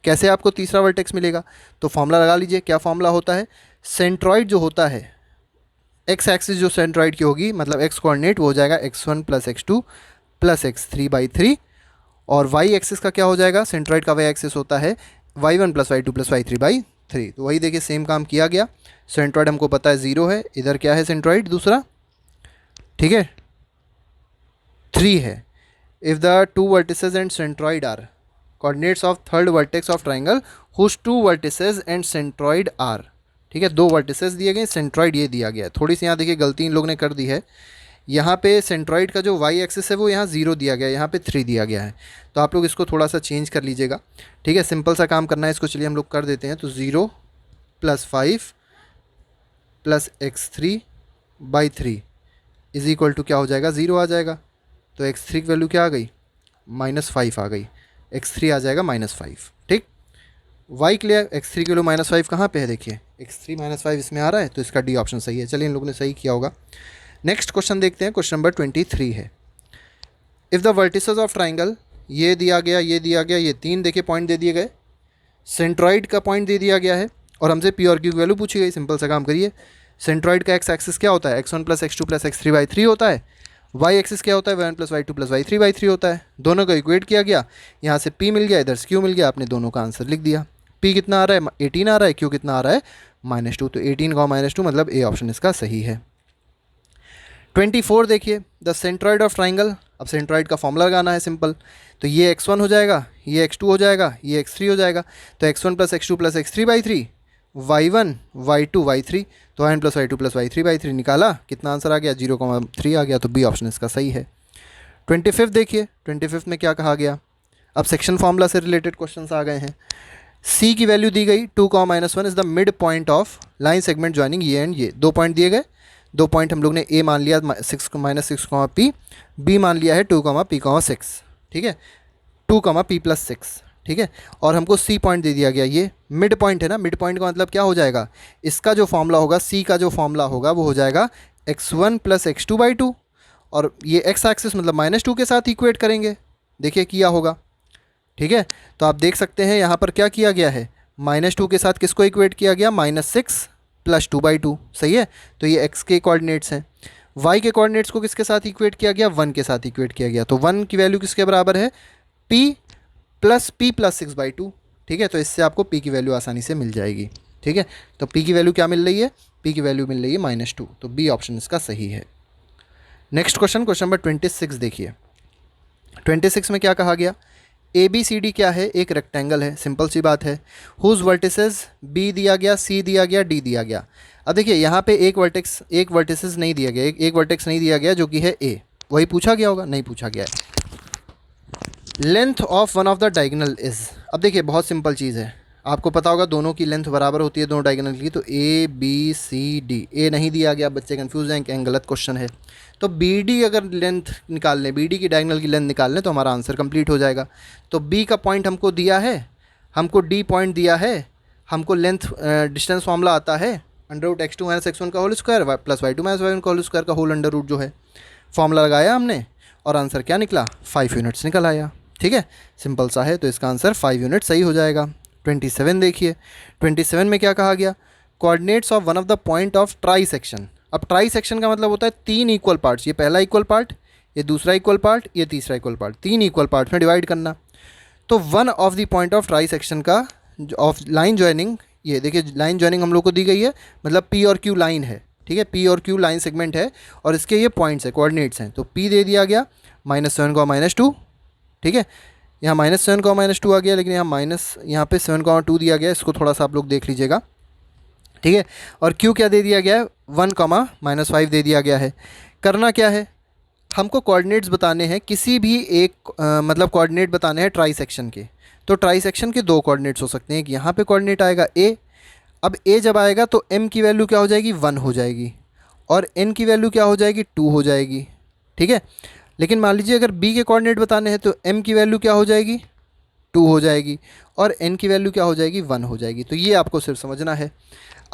कैसे आपको तीसरा वर्टेक्स मिलेगा, तो फॉर्मूला लगा लीजिए। क्या फॉर्मूला होता है, सेंट्रॉइड जो होता है, एक्स एक्सिस जो सेंट्रॉइड की होगी, मतलब एक्स कोऑर्डिनेट वो हो जाएगा x1 + x2 + x3/3, और y एक्सिस का क्या हो जाएगा, सेंट्रॉइड का y एक्सिस होता है y1 + y2 + y3/3। तो वही देखिए सेम काम किया गया। सेंट्रॉइड हमको पता है 0 है, इधर क्या है सेंट्रॉइड दूसरा, ठीक है 3 है। If the 2 vertices and centroid are, coordinates of third vertex of triangle whose 2 vertices and centroid are. ठीक है, 2 वर्टिसेस दिए गए, सेंट्रॉइड ये दिया गया है। थोड़ी सी यहाँ देखिए गलती इन लोग ने कर दी है, यहाँ पे सेंट्रॉइड का जो y एक्सिस है वो यहाँ 0 दिया गया है, यहाँ पे 3 दिया गया है। तो आप लोग इसको थोड़ा सा चेंज कर लीजिएगा। ठीक है, सिंपल सा काम करना है इसको, चलिए हम लोग कर देते हैं। तो 0 + 5 + x3/3 इज इक्वल टू क्या हो जाएगा, 0 आ जाएगा। तो x3 की वैल्यू क्या आ गई, -5 आ गई। x3 आ जाएगा -5। ठीक, y के लिए x3 की वैल्यू -5 कहाँ पे है, देखिए x3 -5 इसमें आ रहा है, तो इसका डी ऑप्शन सही है। चलिए इन लोगों ने सही किया होगा। नेक्स्ट क्वेश्चन देखते हैं, क्वेश्चन नंबर 23 है। If the vertices of triangle, ये दिया गया, ये दिया गया, ये 3 देखिए पॉइंट दे दिए गए, सेंट्रॉइड का पॉइंट दे दिया गया है और हमसे पी और क्यू की वैल्यू पूछी गई। सिंपल सा काम करिए, सेंट्रॉइड का एक्स एक्सिस क्या होता है, x1 + x2 + x3/3 होता है। y एक्सिस क्या होता है, y1 + y2 + y3/3 होता है। दोनों का इक्वेट किया गया, यहाँ से p मिल गया, इधर से q मिल गया, आपने दोनों का आंसर लिख दिया। p कितना आ रहा है, 18 आ रहा है, q कितना आ रहा है, -2। तो 18 का -2 मतलब ए ऑप्शन इसका सही है। 24 देखिए, द सेंट्रॉइड ऑफ ट्राइंगल। अब सेंट्रॉइड का फॉर्मूला लगाना है सिंपल, तो ये x1 हो जाएगा, ये x2 हो जाएगा, ये x3 हो जाएगा। तो x1 plus x2 plus x3/3, y1 y2 y3, तो y1 plus y2 plus y3/3 निकाला, कितना आंसर आ गया 0,3 आ गया। तो बी ऑप्शन इसका सही है। 25 देखिए, 25 में क्या कहा गया, अब सेक्शन फॉर्मूला से रिलेटेड क्वेश्चन आ गए हैं। सी की वैल्यू दी गई 2,-1 is the mid point of line segment joining ये एंड ये। 2 पॉइंट दिए गए, 2 पॉइंट हम लोग ने ए मान लिया 6 पी, बी मान लिया है 2 पी 6, ठीक है, 2 पी प्लस 6, ठीक है। और हमको सी पॉइंट दे दिया गया, ये मिड पॉइंट है ना। मिड पॉइंट का मतलब क्या हो जाएगा, इसका जो फॉर्मूला होगा, सी का जो फॉर्मूला होगा वो हो जाएगा x1 प्लस x2/2, और ये x एक्सिस मतलब -2 के साथ इक्वेट करेंगे, देखिए किया होगा, ठीक है। तो आप देख सकते हैं यहाँ पर क्या किया गया है, -2 के साथ किसको इक्वेट किया गया, -6 प्लस 2/2, सही है। तो ये x के कोऑर्डिनेट्स हैं। y के कोऑर्डिनेट्स को किसके साथ इक्वेट किया गया, 1 के साथ इक्वेट किया गया। तो 1 की वैल्यू किसके बराबर है, p प्लस 6/2, ठीक है। तो इससे आपको p की वैल्यू आसानी से मिल जाएगी, ठीक है। तो p की वैल्यू क्या मिल रही है, p की वैल्यू मिल रही है -2, तो b ऑप्शन इसका सही है। नेक्स्ट क्वेश्चन, क्वेश्चन नंबर 26 देखिए। 26 में क्या कहा गया, ए बी सी डी क्या है, एक रेक्टेंगल है, सिंपल सी बात है। हुज वर्टिसेस बी दिया गया, सी दिया गया, डी दिया गया। अब देखिए यहाँ पे एक वर्टिसेस नहीं दिया गया, एक वर्टेक्स नहीं दिया गया जो कि है ए, वही पूछा गया होगा, नहीं पूछा गया है। Length of one of the diagonal is, अब देखिए बहुत सिंपल चीज़ है, आपको पता होगा दोनों की लेंथ बराबर होती है, दोनों डायगोनल की। तो ए बी सी डी, ए नहीं दिया गया, बच्चे कंफ्यूज हैं कि गलत क्वेश्चन है। तो बी डी अगर लेंथ निकाल लें, बी डी की डायगोनल की लेंथ निकाल लें तो हमारा आंसर कंप्लीट हो जाएगा। तो बी का पॉइंट हमको दिया है, हमको डी पॉइंट दिया है, हमको लेंथ डिस्टेंस फॉर्मूला आता है √x2 - x1 का whole square plus y2 - y1 का होल स्क्वायर का होल अंडर रूट जो है, फॉर्मूला लगाया हमने और आंसर क्या निकला, 5 यूनिट्स निकल आया, ठीक है। सिंपल सा है, तो इसका आंसर 5 यूनिट सही हो जाएगा। 27 देखिए, 27 में क्या कहा गया, coordinates of one of the point of try section. अब ट्राई सेक्शन का मतलब होता है 3 इक्वल पार्ट्स, ये पहला इक्वल पार्ट, ये दूसरा इक्वल पार्ट, ये तीसरा इक्वल पार्ट, 3 इक्वल पार्ट में डिवाइड करना। तो one of the point of try section का ऑफ लाइन ज्वाइनिंग, ये देखिए लाइन ज्वाइनिंग हम लोग को दी गई है, मतलब पी और क्यू लाइन है, ठीक है, पी और क्यू लाइन सेगमेंट है और इसके ये पॉइंट्स है, कोऑर्डिनेट्स हैं। तो पी दे दिया गया -7, -2, ठीक है। यहाँ -7, -2 आ गया, लेकिन यहाँ पे 7, 2 दिया गया, इसको थोड़ा सा आप लोग देख लीजिएगा, ठीक है। और Q क्या दे दिया गया है, 1, -5 दे दिया गया है। करना क्या है, हमको कोऑर्डिनेट्स बताने हैं, किसी भी एक मतलब कोऑर्डिनेट बताने हैं ट्राई सेक्शन के। तो ट्राई सेक्शन के 2 कोऑर्डिनेट्स हो सकते हैं, एक यहाँ पे कोऑर्डिनेट आएगा A, अब A जब आएगा तो M की वैल्यू क्या हो जाएगी, 1 हो जाएगी, और N की वैल्यू क्या हो जाएगी, 2 हो जाएगी, ठीक है। लेकिन मान लीजिए अगर B के कोऑर्डिनेट बताने हैं तो M की वैल्यू क्या हो जाएगी, 2 हो जाएगी, और N की वैल्यू क्या हो जाएगी, 1 हो जाएगी। तो ये आपको सिर्फ समझना है।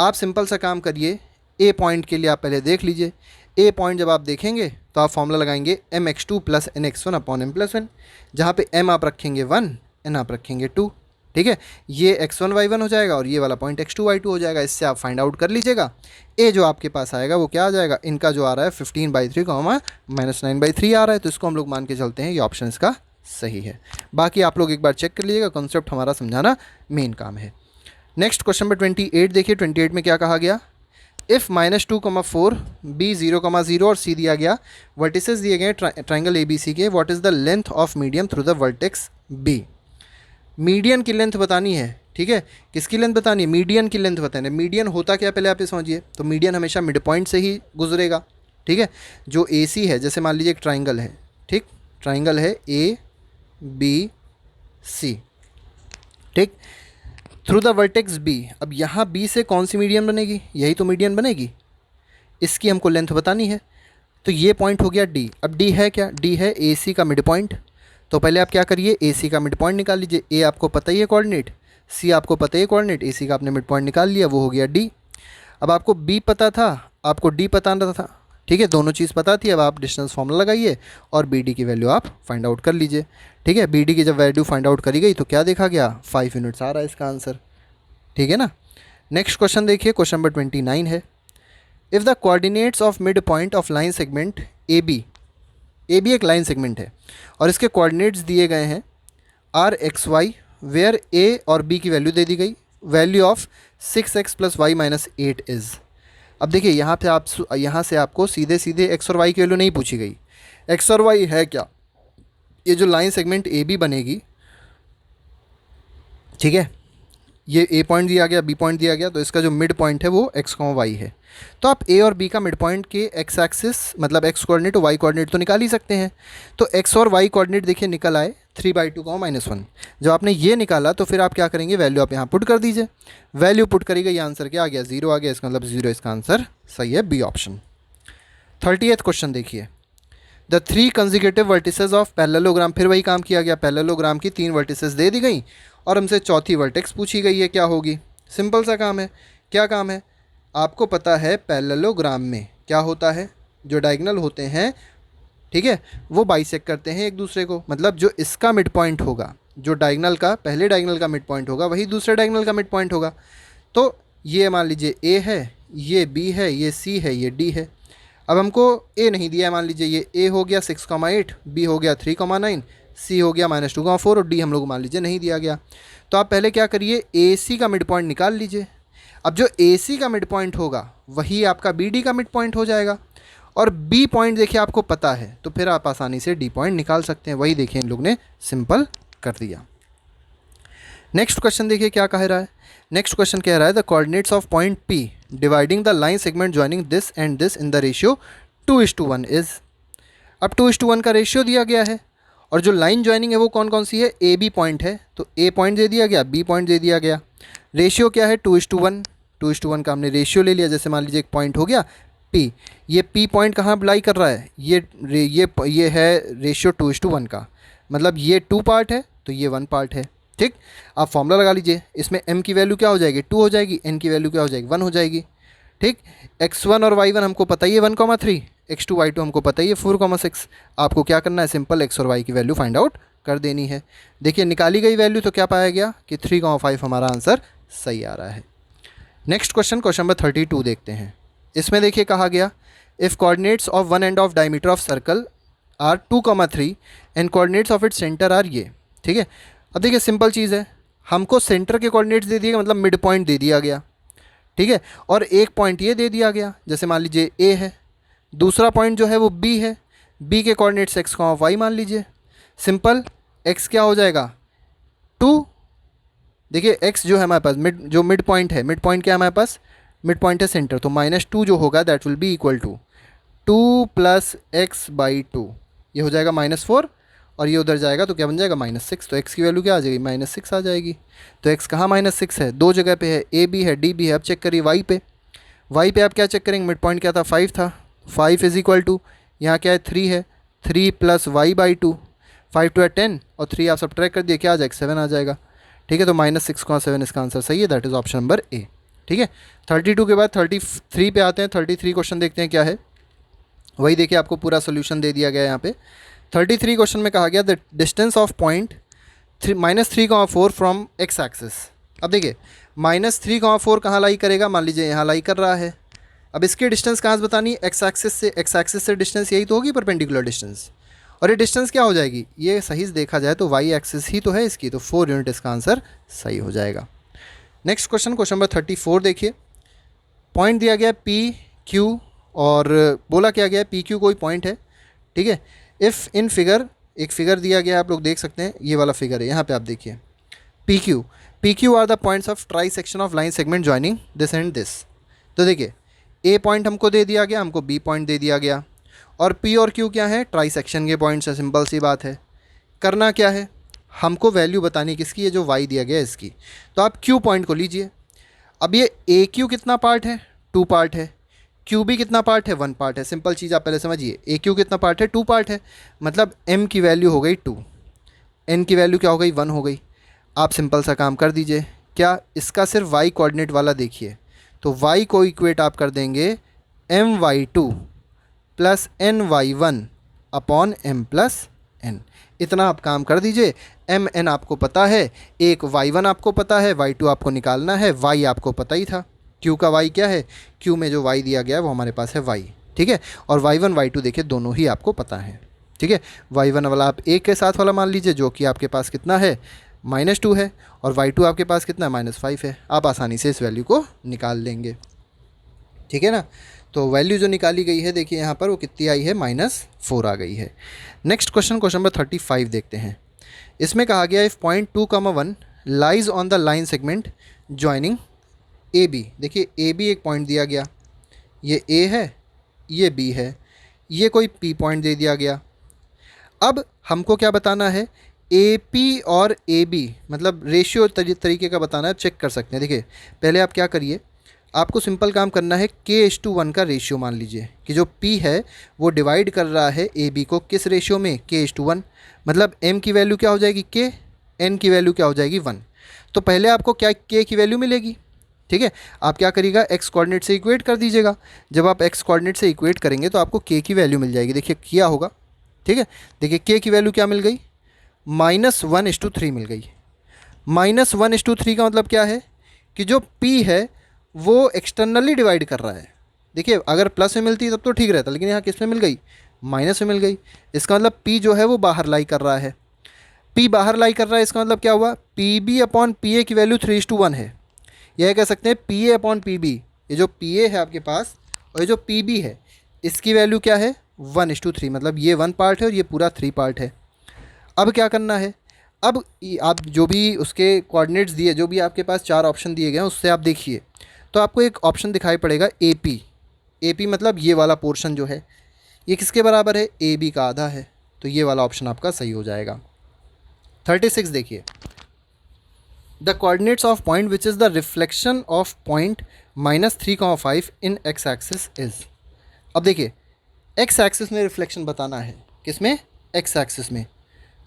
आप सिंपल सा काम करिए, A पॉइंट के लिए आप पहले देख लीजिए। A पॉइंट जब आप देखेंगे तो आप फॉर्मूला लगाएंगे mx2 plus nx1 upon m+1, जहाँ पे m आप रखेंगे 1, n आप रखेंगे 2, ठीक है। ये x1 y1 हो जाएगा और ये वाला पॉइंट x2 y2 हो जाएगा। इससे आप फाइंड आउट कर लीजिएगा। A जो आपके पास आएगा वो क्या आ जाएगा, इनका जो आ रहा है 15/3, -9/3 आ रहा है, तो इसको हम लोग मान के चलते हैं ये ऑप्शन इसका सही है। बाकी आप लोग एक बार चेक कर लीजिएगा, कॉन्सेप्ट हमारा समझाना मेन काम है। नेक्स्ट क्वेश्चन नंबर 28 देखिए। 28 में क्या कहा गया, इफ़ -2, 4 B 0, 0 और C दिया गया, वर्टिसेस दिए गए ट्राइंगल ABC के, what is the length of medium through the vertex B। Median की लेंथ बतानी है, ठीक है। किसकी लेंथ बतानी है, मीडियन की लेंथ बतानी है। मीडियन होता क्या पहले आप ये समझिए, तो मीडियन हमेशा मिड पॉइंट से ही गुजरेगा, ठीक है। जो AC है, जैसे मान लीजिए एक ट्राइंगल है, ठीक, ट्राइंगल है ABC, ठीक, थ्रू द वर्टेक्स B। अब यहाँ B से कौन सी मीडियन बनेगी, यही तो मीडियन बनेगी, इसकी हमको लेंथ बतानी है। तो ये पॉइंट हो गया D। अब D है क्या, D है AC का मिड पॉइंट। तो पहले आप क्या करिए, AC का मिड पॉइंट निकाल लीजिए। A आपको पता ही है कोऑर्डिनेट, C आपको पता ही है कोऑर्डिनेट, AC का आपने मिड पॉइंट निकाल लिया, वो हो गया D। अब आपको B पता था, आपको D पता ना था, ठीक है, दोनों चीज़ पता थी। अब आप डिस्टेंस फॉर्मूला लगाइए और BD की वैल्यू आप फाइंड आउट कर लीजिए, ठीक है। BD की जब वैल्यू फाइंड आउट करी गई तो क्या देखा गया, 5 यूनिट्स आ रहा है इसका आंसर, ठीक है ना। नेक्स्ट क्वेश्चन देखिए, क्वेश्चन नंबर 29 है। If the coordinates of mid point of line segment AB एक लाइन सेगमेंट है और इसके कोऑर्डिनेट्स दिए गए हैं RXY, वेयर A और B की वैल्यू दे दी गई, value of 6x + y - 8 is. अब देखिए यहाँ से आपको सीधे सीधे एक्स और वाई की वैल्यू नहीं पूछी गई। एक्स और वाई है क्या, ये जो लाइन सेगमेंट ए बी बनेगी, ठीक है, ये ए पॉइंट दिया गया, बी पॉइंट दिया गया, तो इसका जो मिड पॉइंट है वो एक्स कॉमा वाई है। तो आप ए और बी का मिड पॉइंट के एक्स एक्सिस मतलब एक्स कोऑर्डिनेट और वाई कोऑर्डिनेट तो निकाल ही सकते हैं। तो एक्स और वाई कोऑर्डिनेट देखिए निकल आए 3/2 -1। जब आपने ये निकाला तो फिर आप क्या करेंगे, वैल्यू आप यहाँ पुट कर दीजिए। वैल्यू पुट करेगा, ये आंसर क्या आ गया, 0 आ गया। इसका मतलब 0 इसका आंसर सही है, बी ऑप्शन। 30th क्वेश्चन देखिए, the 3 consecutive vertices of parallelogram, फिर वही काम किया गया, पैरेललोग्राम की 3 वर्टिसेज दे दी गई और हमसे चौथी वर्टेक्स पूछी गई है, क्या होगी। सिंपल सा काम है। क्या काम है, आपको पता है पैरेललोग्राम में क्या होता है, जो डायगोनल होते हैं, ठीक है, वो बाइसेक्ट करते हैं एक दूसरे को। मतलब जो इसका मिड पॉइंट होगा, जो डायगोनल का पहले डायगोनल का मिड पॉइंट होगा, वही दूसरे डायगोनल का मिड पॉइंट होगा। तो ये मान लीजिए ए है, ये बी है, ये सी है, ये डी है। अब हमको ए नहीं दिया है, मान लीजिए ये ए हो गया 6,8, बी हो गया 3,9, सी हो गया -2,4 और डी हम लोग मान लीजिए नहीं दिया गया। तो आप पहले क्या करिए, ए सी का मिड पॉइंट निकाल लीजिए। अब जो ए सी का मिड पॉइंट होगा वही आपका बी डी का मिड पॉइंट हो जाएगा। और बी पॉइंट देखिए आपको पता है, तो फिर आप आसानी से डी पॉइंट निकाल सकते हैं। वही देखिए इन लोग ने सिंपल कर दिया। नेक्स्ट क्वेश्चन देखिए क्या कह रहा है। नेक्स्ट क्वेश्चन कह रहा है the coordinates of point P dividing the line segment joining this and this in the ratio 2:1 is. अब 2:1 का रेशियो दिया गया है और जो लाइन ज्वाइनिंग है वो कौन कौन सी है, ए बी पॉइंट है, तो ए पॉइंट दे दिया गया, बी पॉइंट दे दिया गया। रेशियो क्या है 2:1, 2:1 का हमने रेशियो ले लिया। जैसे मान लीजिए एक पॉइंट हो गया पी, ये पी पॉइंट कहाँ अप्लाई कर रहा है, ये है रेशियो 2:1 का, मतलब ये 2 पार्ट है तो ये 1 पार्ट है। ठीक, आप फॉर्मूला लगा लीजिए, इसमें m की वैल्यू क्या हो जाएगी, 2 हो जाएगी, n की वैल्यू क्या हो जाएगी, 1 हो जाएगी। ठीक, x1 और y1 हमको पता ही है 1,3, x2 y2 हमको पता ही है 4,6। आपको क्या करना है, सिंपल x और y की वैल्यू फाइंड आउट कर देनी है। देखिए निकाली गई वैल्यू तो क्या पाया गया कि 3,5 हमारा आंसर सही आ रहा है। नेक्स्ट क्वेश्चन, क्वेश्चन नंबर 32 देखते हैं। इसमें देखिए कहा गया if coordinates of one end of diameter of circle are 2,3 and coordinates of its centre are ये। ठीक है, अब देखिए सिंपल चीज़ है, हमको सेंटर के कोऑर्डिनेट्स दे दिए, मतलब मिड पॉइंट दे दिया गया। ठीक है, और एक पॉइंट ये दे दिया गया, जैसे मान लीजिए ए है, दूसरा पॉइंट जो है वो बी है, बी के कोऑर्डिनेट्स एक्स वाई मान लीजिए। सिंपल, एक्स क्या हो जाएगा 2, देखिए एक्स जो है हमारे पास जो मिड पॉइंट है, मिड पॉइंट क्या है हमारे पास, मिड पॉइंट है सेंटर, तो -2 जो होगा that will be equal to 2 + x/2, ये हो जाएगा -4 और ये उधर जाएगा तो क्या बन जाएगा -6। तो x की वैल्यू क्या आ जाएगी, -6 आ जाएगी। तो x कहाँ -6 है, दो जगह पे है, ए बी है, डी बी है। अब चेक करिए y पे, y पे आप क्या चेक करेंगे, मिड पॉइंट क्या था 5 था, 5 = यहाँ क्या है 3 है, 3 + y/2, 5 2 10 और 3 आप सब्ट्रैक्ट कर दिए, क्या आ जाएगा 7 आ जाएगा। ठीक है, तो -6,7 इसका आंसर सही है, that is option number A. ठीक है, 32 के बाद 33 पे आते हैं। 33 क्वेश्चन देखते हैं क्या है, वही देखिए आपको पूरा सोल्यूशन दे दिया गया है यहाँ पे। 33 क्वेश्चन में कहा गया the distance of point -3,4 from x axis. अब देखिए -3,4 कहाँ लाई करेगा, मान लीजिए यहाँ लाई कर रहा है। अब इसकी डिस्टेंस कहाँ से बतानी है, एक्स एक्सिस से डिस्टेंस यही तो होगी परपेंडिकुलर डिस्टेंस, और ये डिस्टेंस क्या हो जाएगी, ये सही से देखा जाए तो वाई एक्सिस ही तो है इसकी, तो 4 यूनिट इसका आंसर सही हो जाएगा। नेक्स्ट क्वेश्चन, क्वेश्चन नंबर 34 देखिए। पॉइंट दिया गया पी क्यू और बोला क्या गया पी क्यू कोई पॉइंट है। ठीक है, इफ़ इन फिगर, एक फिगर दिया गया आप लोग देख सकते हैं, ये वाला फिगर है, यहाँ पे आप देखिए P Q R the points of try section of line segment joining this and this. तो देखिए ए पॉइंट हमको दे दिया गया, हमको बी पॉइंट दे दिया गया, और पी और क्यू क्या है, ट्राई सेक्शन के पॉइंट्स है। सिंपल सी बात है, करना क्या है, हमको वैल्यू बतानी किसकी है, जो वाई दिया गया है इसकी। तो आप क्यू पॉइंट को लीजिए। अब ये ए क्यू कितना पार्ट है, 2 पार्ट है, क्यू बी कितना पार्ट है, 1 पार्ट है। सिंपल चीज़ आप पहले समझिए, ए क्यू कितना पार्ट है, 2 पार्ट है, मतलब एम की वैल्यू हो गई 2, एन की वैल्यू क्या हो गई 1 हो गई। आप सिंपल सा काम कर दीजिए, क्या इसका सिर्फ वाई कोऑर्डिनेट वाला देखिए, तो वाई को इक्वेट आप कर देंगे my2 + ny1 अपॉन m+n। इतना आप काम कर दीजिए। mn आपको पता है, एक y1 आपको पता है, y2 आपको निकालना है, y आपको पता ही था, q का y क्या है, q में जो y दिया गया है वो हमारे पास है y। ठीक है, और y1 y2 देखिए दोनों ही आपको पता है। ठीक है, y1 वाला आप एक के साथ वाला मान लीजिए, जो कि आपके पास कितना है -2 है, और y2 आपके पास कितना है -5 है। आप आसानी से इस वैल्यू को निकाल लेंगे। ठीक है ना। तो वैल्यू जो निकाली गई है देखिए यहाँ पर वो कितनी आई है, -4 आ गई है। नेक्स्ट क्वेश्चन नंबर 35 देखते हैं। इसमें कहा गया if point 2,1 lies on the line segment joining A B. देखिए ए बी एक पॉइंट दिया गया, ये ए है, ये बी है, ये कोई पी पॉइंट दे दिया गया। अब हमको क्या बताना है, ए पी और ए बी मतलब रेशियो तरीके का बताना है, चेक कर सकते हैं। देखिए पहले आप क्या करिए, आपको सिंपल काम करना है, K:1 का रेशियो मान लीजिए कि जो P है वो डिवाइड कर रहा है ए बी को किस रेशियो में, K:1। मतलब M की वैल्यू क्या हो जाएगी K, N की वैल्यू क्या हो जाएगी 1। तो पहले आपको क्या K की वैल्यू मिलेगी, ठीक है। आप क्या करिएगा, एक्स कोऑर्डिनेट से इक्वेट कर दीजिएगा। जब आप एक्स कोऑर्डिनेट से इक्वेट करेंगे तो आपको K की वैल्यू मिल जाएगी। देखिए किया होगा, ठीक है। देखिए K की वैल्यू क्या मिल गई, -1:3 मिल गई। -1:3 का मतलब क्या है कि जो P है वो एक्सटर्नली डिवाइड कर रहा है। देखिए अगर प्लस में मिलती तब तो ठीक रहता, लेकिन यहाँ किस में मिल गई, माइनस में मिल गई। इसका मतलब P जो है वो बाहर लाई कर रहा है। P बाहर लाई कर रहा है, इसका मतलब क्या हुआ, PB/PA की वैल्यू 3:1 है। यह कह सकते हैं PA/PB, ये जो PA है आपके पास और ये जो PB है इसकी वैल्यू क्या है, 1:3। मतलब ये 1 पार्ट है और ये पूरा 3 पार्ट है। अब क्या करना है, अब आप जो भी उसके कोऑर्डिनेट्स दिए, जो भी आपके पास 4 ऑप्शन दिए गए हैं उससे आप देखिए तो आपको एक ऑप्शन दिखाई पड़ेगा AP। AP मतलब ये वाला पोर्शन जो है ये किसके बराबर है, AB का आधा है। तो ये वाला ऑप्शन आपका सही हो जाएगा। 36 देखिए, the coordinates of point which is the reflection of point -3,5 in x axis is. अब देखिए x एक्सिस में रिफ्लेक्शन बताना है, किसमें, x एक्सिस में।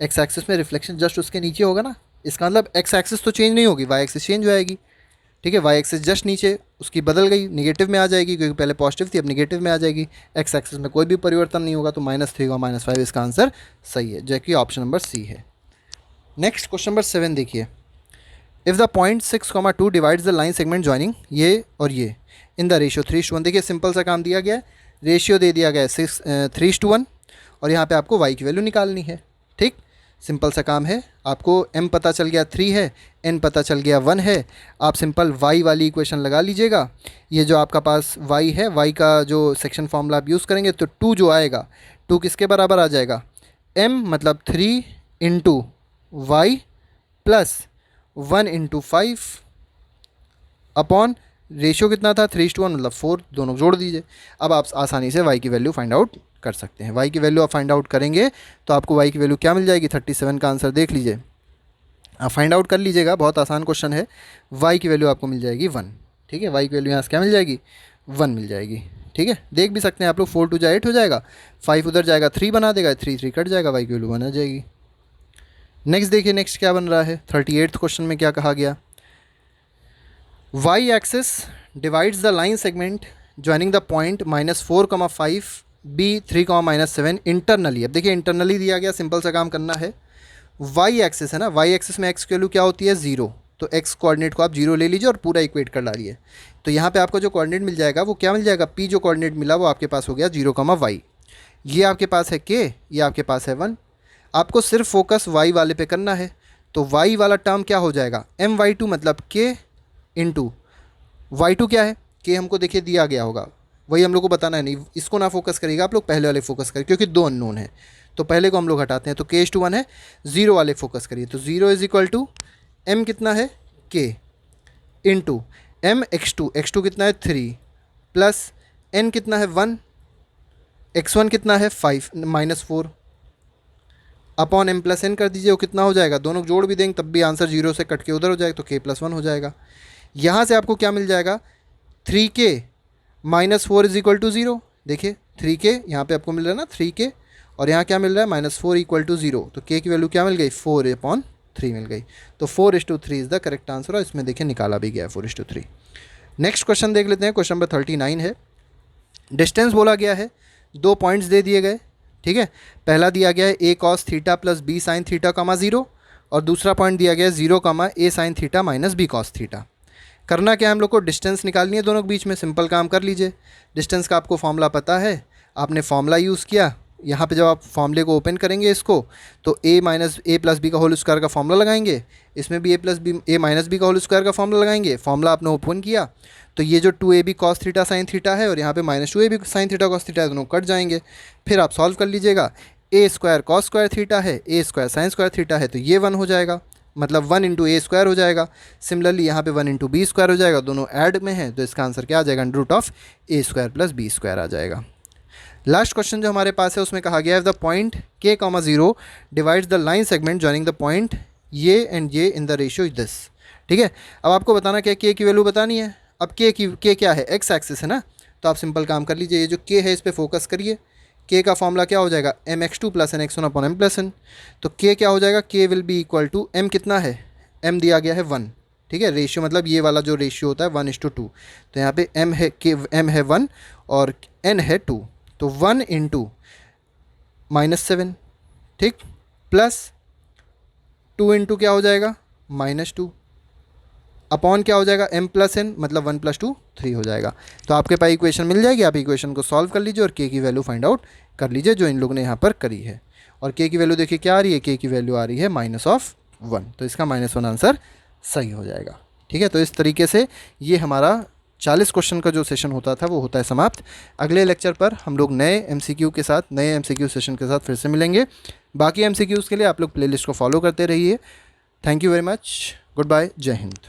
x एक्सिस में रिफ्लेक्शन जस्ट उसके नीचे होगा ना, इसका मतलब x एक्सिस तो चेंज नहीं होगी, y एक्सिस चेंज हो जाएगी, ठीक है। y एक्सिस जस्ट नीचे उसकी बदल गई, निगेटिव में आ जाएगी क्योंकि पहले पॉजिटिव थी अब निगेटिव में आ जाएगी। x एक्सिस में कोई भी परिवर्तन नहीं होगा, तो -3 और -5 इसका आंसर सही है, जो कि ऑप्शन नंबर सी है। नेक्स्ट क्वेश्चन नंबर 7 देखिए, if the point 6,2 divides the line segment joining ये और ये इन द रेशियो 3:1। देखिए सिंपल सा काम दिया गया है, रेशियो दे दिया गया है 3:1 और यहाँ पे आपको y की वैल्यू निकालनी है, ठीक। सिंपल सा काम है, आपको m पता चल गया 3 है, n पता चल गया 1 है। आप सिंपल y वाली इक्वेशन लगा लीजिएगा। ये जो आपका पास y है, y का जो सेक्शन फॉर्मूला आप यूज़ करेंगे तो 2 जो आएगा, 2 किसके बराबर आ जाएगा, m मतलब 3 × y प्लस 1 × 5 अपॉन रेशियो कितना था 3:1 मतलब 4, दोनों जोड़ दीजिए। अब आप आसानी से y की वैल्यू फाइंड आउट कर सकते हैं। y की वैल्यू आप फाइंड आउट करेंगे तो आपको y की वैल्यू क्या मिल जाएगी, 37 का आंसर देख लीजिए, आप फाइंड आउट कर लीजिएगा, बहुत आसान क्वेश्चन है। y की वैल्यू आपको मिल जाएगी 1, ठीक है। y की वैल्यू यहाँ से क्या मिल जाएगी, 1 मिल जाएगी, ठीक है। देख भी सकते हैं आप लोग, 4 2 8 हो जाएगा, 5 उधर जाएगा 3 बना देगा, 3 3 कट जाएगा, y की वैल्यू 1 आ जाएगी। नेक्स्ट देखिए, नेक्स्ट क्या बन रहा है, 38th क्वेश्चन में क्या कहा गया, y axis divides the line segment joining the point -4,5 B 3,-7 internally. अब देखिए इंटरनली दिया गया, सिंपल सा काम करना है, y एक्सिस है ना, y एक्सिस में x की वैल्यू क्या होती है 0, तो x कोऑर्डिनेट को आप 0 ले लीजिए और पूरा इक्वेट कर डालिए। तो यहाँ पे आपको जो कोऑर्डिनेट मिल जाएगा वो क्या मिल जाएगा, p जो कोऑर्डिनेट मिला वो आपके पास हो गया 0,y, ये आपके पास है k, ये आपके पास है 1। आपको सिर्फ फोकस y वाले पे करना है, तो y वाला टर्म क्या हो जाएगा, my2 मतलब k इंटू y2 क्या है, k हमको देखिए दिया गया होगा, वही हम लोग को बताना है, नहीं इसको ना फोकस करिएगा आप लोग, पहले वाले फोकस करिए क्योंकि 2 अननोन है, तो पहले को हम लोग हटाते हैं। तो K:1 है, 0 वाले फोकस करिए, तो 0 = m कितना है k into m x2, x2 कितना है 3 प्लस n कितना है 1, x1 कितना है 5 -4 अपॉन m प्लस n कर दीजिए, वो कितना हो जाएगा, दोनों जोड़ भी देंगे तब भी आंसर 0 से कट के उधर हो जाएगा, तो k+1 हो जाएगा। यहाँ से आपको क्या मिल जाएगा, 3k -4 = 0। देखिए 3k यहाँ पे आपको मिल रहा है ना 3k, और यहाँ क्या मिल रहा है -4 = 0, तो k की वैल्यू क्या मिल गई 4/3 मिल गई। तो 4:3 इज़ द करेक्ट आंसर, और इसमें देखिए निकाला भी गया है 4:3। नेक्स्ट क्वेश्चन देख लेते हैं, क्वेश्चन नंबर 39 है। डिस्टेंस बोला गया है, 2 पॉइंट्स दे दिए गए, ठीक है। पहला दिया गया है a cos theta plus b sin theta, 0, और दूसरा पॉइंट दिया गया है 0, a sin theta minus b cos theta. करना क्या है, हम लोग को डिस्टेंस निकालनी है दोनों के बीच में। सिंपल काम कर लीजिए, डिस्टेंस का आपको फॉर्मूला पता है, आपने फॉर्मूला यूज़ किया, यहाँ पे जब आप फॉर्मूले को ओपन करेंगे इसको, तो a minus A plus B का होल स्क्वायर का फॉर्मूला लगाएंगे, इसमें भी ए माइनस बी का होल स्क्वायर का फॉर्मूला लगाएंगे। फॉर्मूला आपने ओपन किया तो ये जो 2ab cos theta sine theta है और यहाँ पे -2ab sine theta cos theta है, दोनों कट जाएंगे। फिर आप सॉल्व कर लीजिएगा, ए स्क्वायर कॉस स्क्वायर थीटा है, ए स्क्वायर साइन स्क्वायर थीटा है, तो ये 1 हो जाएगा, मतलब 1 इंटू ए स्क्वायर हो जाएगा। सिमिलरली यहाँ पे 1 इंटू बी स्क्वायर हो जाएगा, दोनों ऐड में है, तो इसका आंसर क्या आ जाएगा, under root of A square plus B square आ जाएगा। लास्ट क्वेश्चन जो हमारे पास है उसमें कहा गया है the point k, 0 divides the line segment joining the point ये एंड ये इन द रेशियो दिस। ठीक है, अब आपको बताना क्या, k की वैल्यू बतानी है। अब k क्या है, x एक्सिस है ना, तो आप सिंपल काम कर लीजिए, ये जो k है इस पर फोकस करिए। k का फॉर्मूला क्या हो जाएगा, mx2 plus n x1 upon m plus n। तो k क्या हो जाएगा, k will be equal to m, कितना है, m दिया गया है 1। ठीक है, रेशियो मतलब ये वाला जो रेशियो होता है 1:2, तो यहाँ पे m है 1 और n है 2, तो 1 इंटू -7, ठीक, प्लस 2 इंटू क्या हो जाएगा, -2, अपॉन क्या हो जाएगा, m प्लस n, मतलब 1 + 2 3 हो जाएगा। तो आपके पास इक्वेशन मिल जाएगी, आप इक्वेशन को सॉल्व कर लीजिए और k की वैल्यू फाइंड आउट कर लीजिए, जो इन लोगों ने यहाँ पर करी है। और k की वैल्यू देखिए क्या आ रही है, k की वैल्यू आ रही है -1, तो इसका -1 आंसर सही हो जाएगा। ठीक है, तो इस तरीके से ये हमारा 40 क्वेश्चन का जो सेशन होता था वो होता है समाप्त। अगले लेक्चर पर हम लोग नए MCQ के साथ, नए MCQ सेशन के साथ फिर से मिलेंगे। बाकी MCQs के लिए आप लोग प्लेलिस्ट को फॉलो करते रहिए। Thank you very much, good bye, जय हिंद।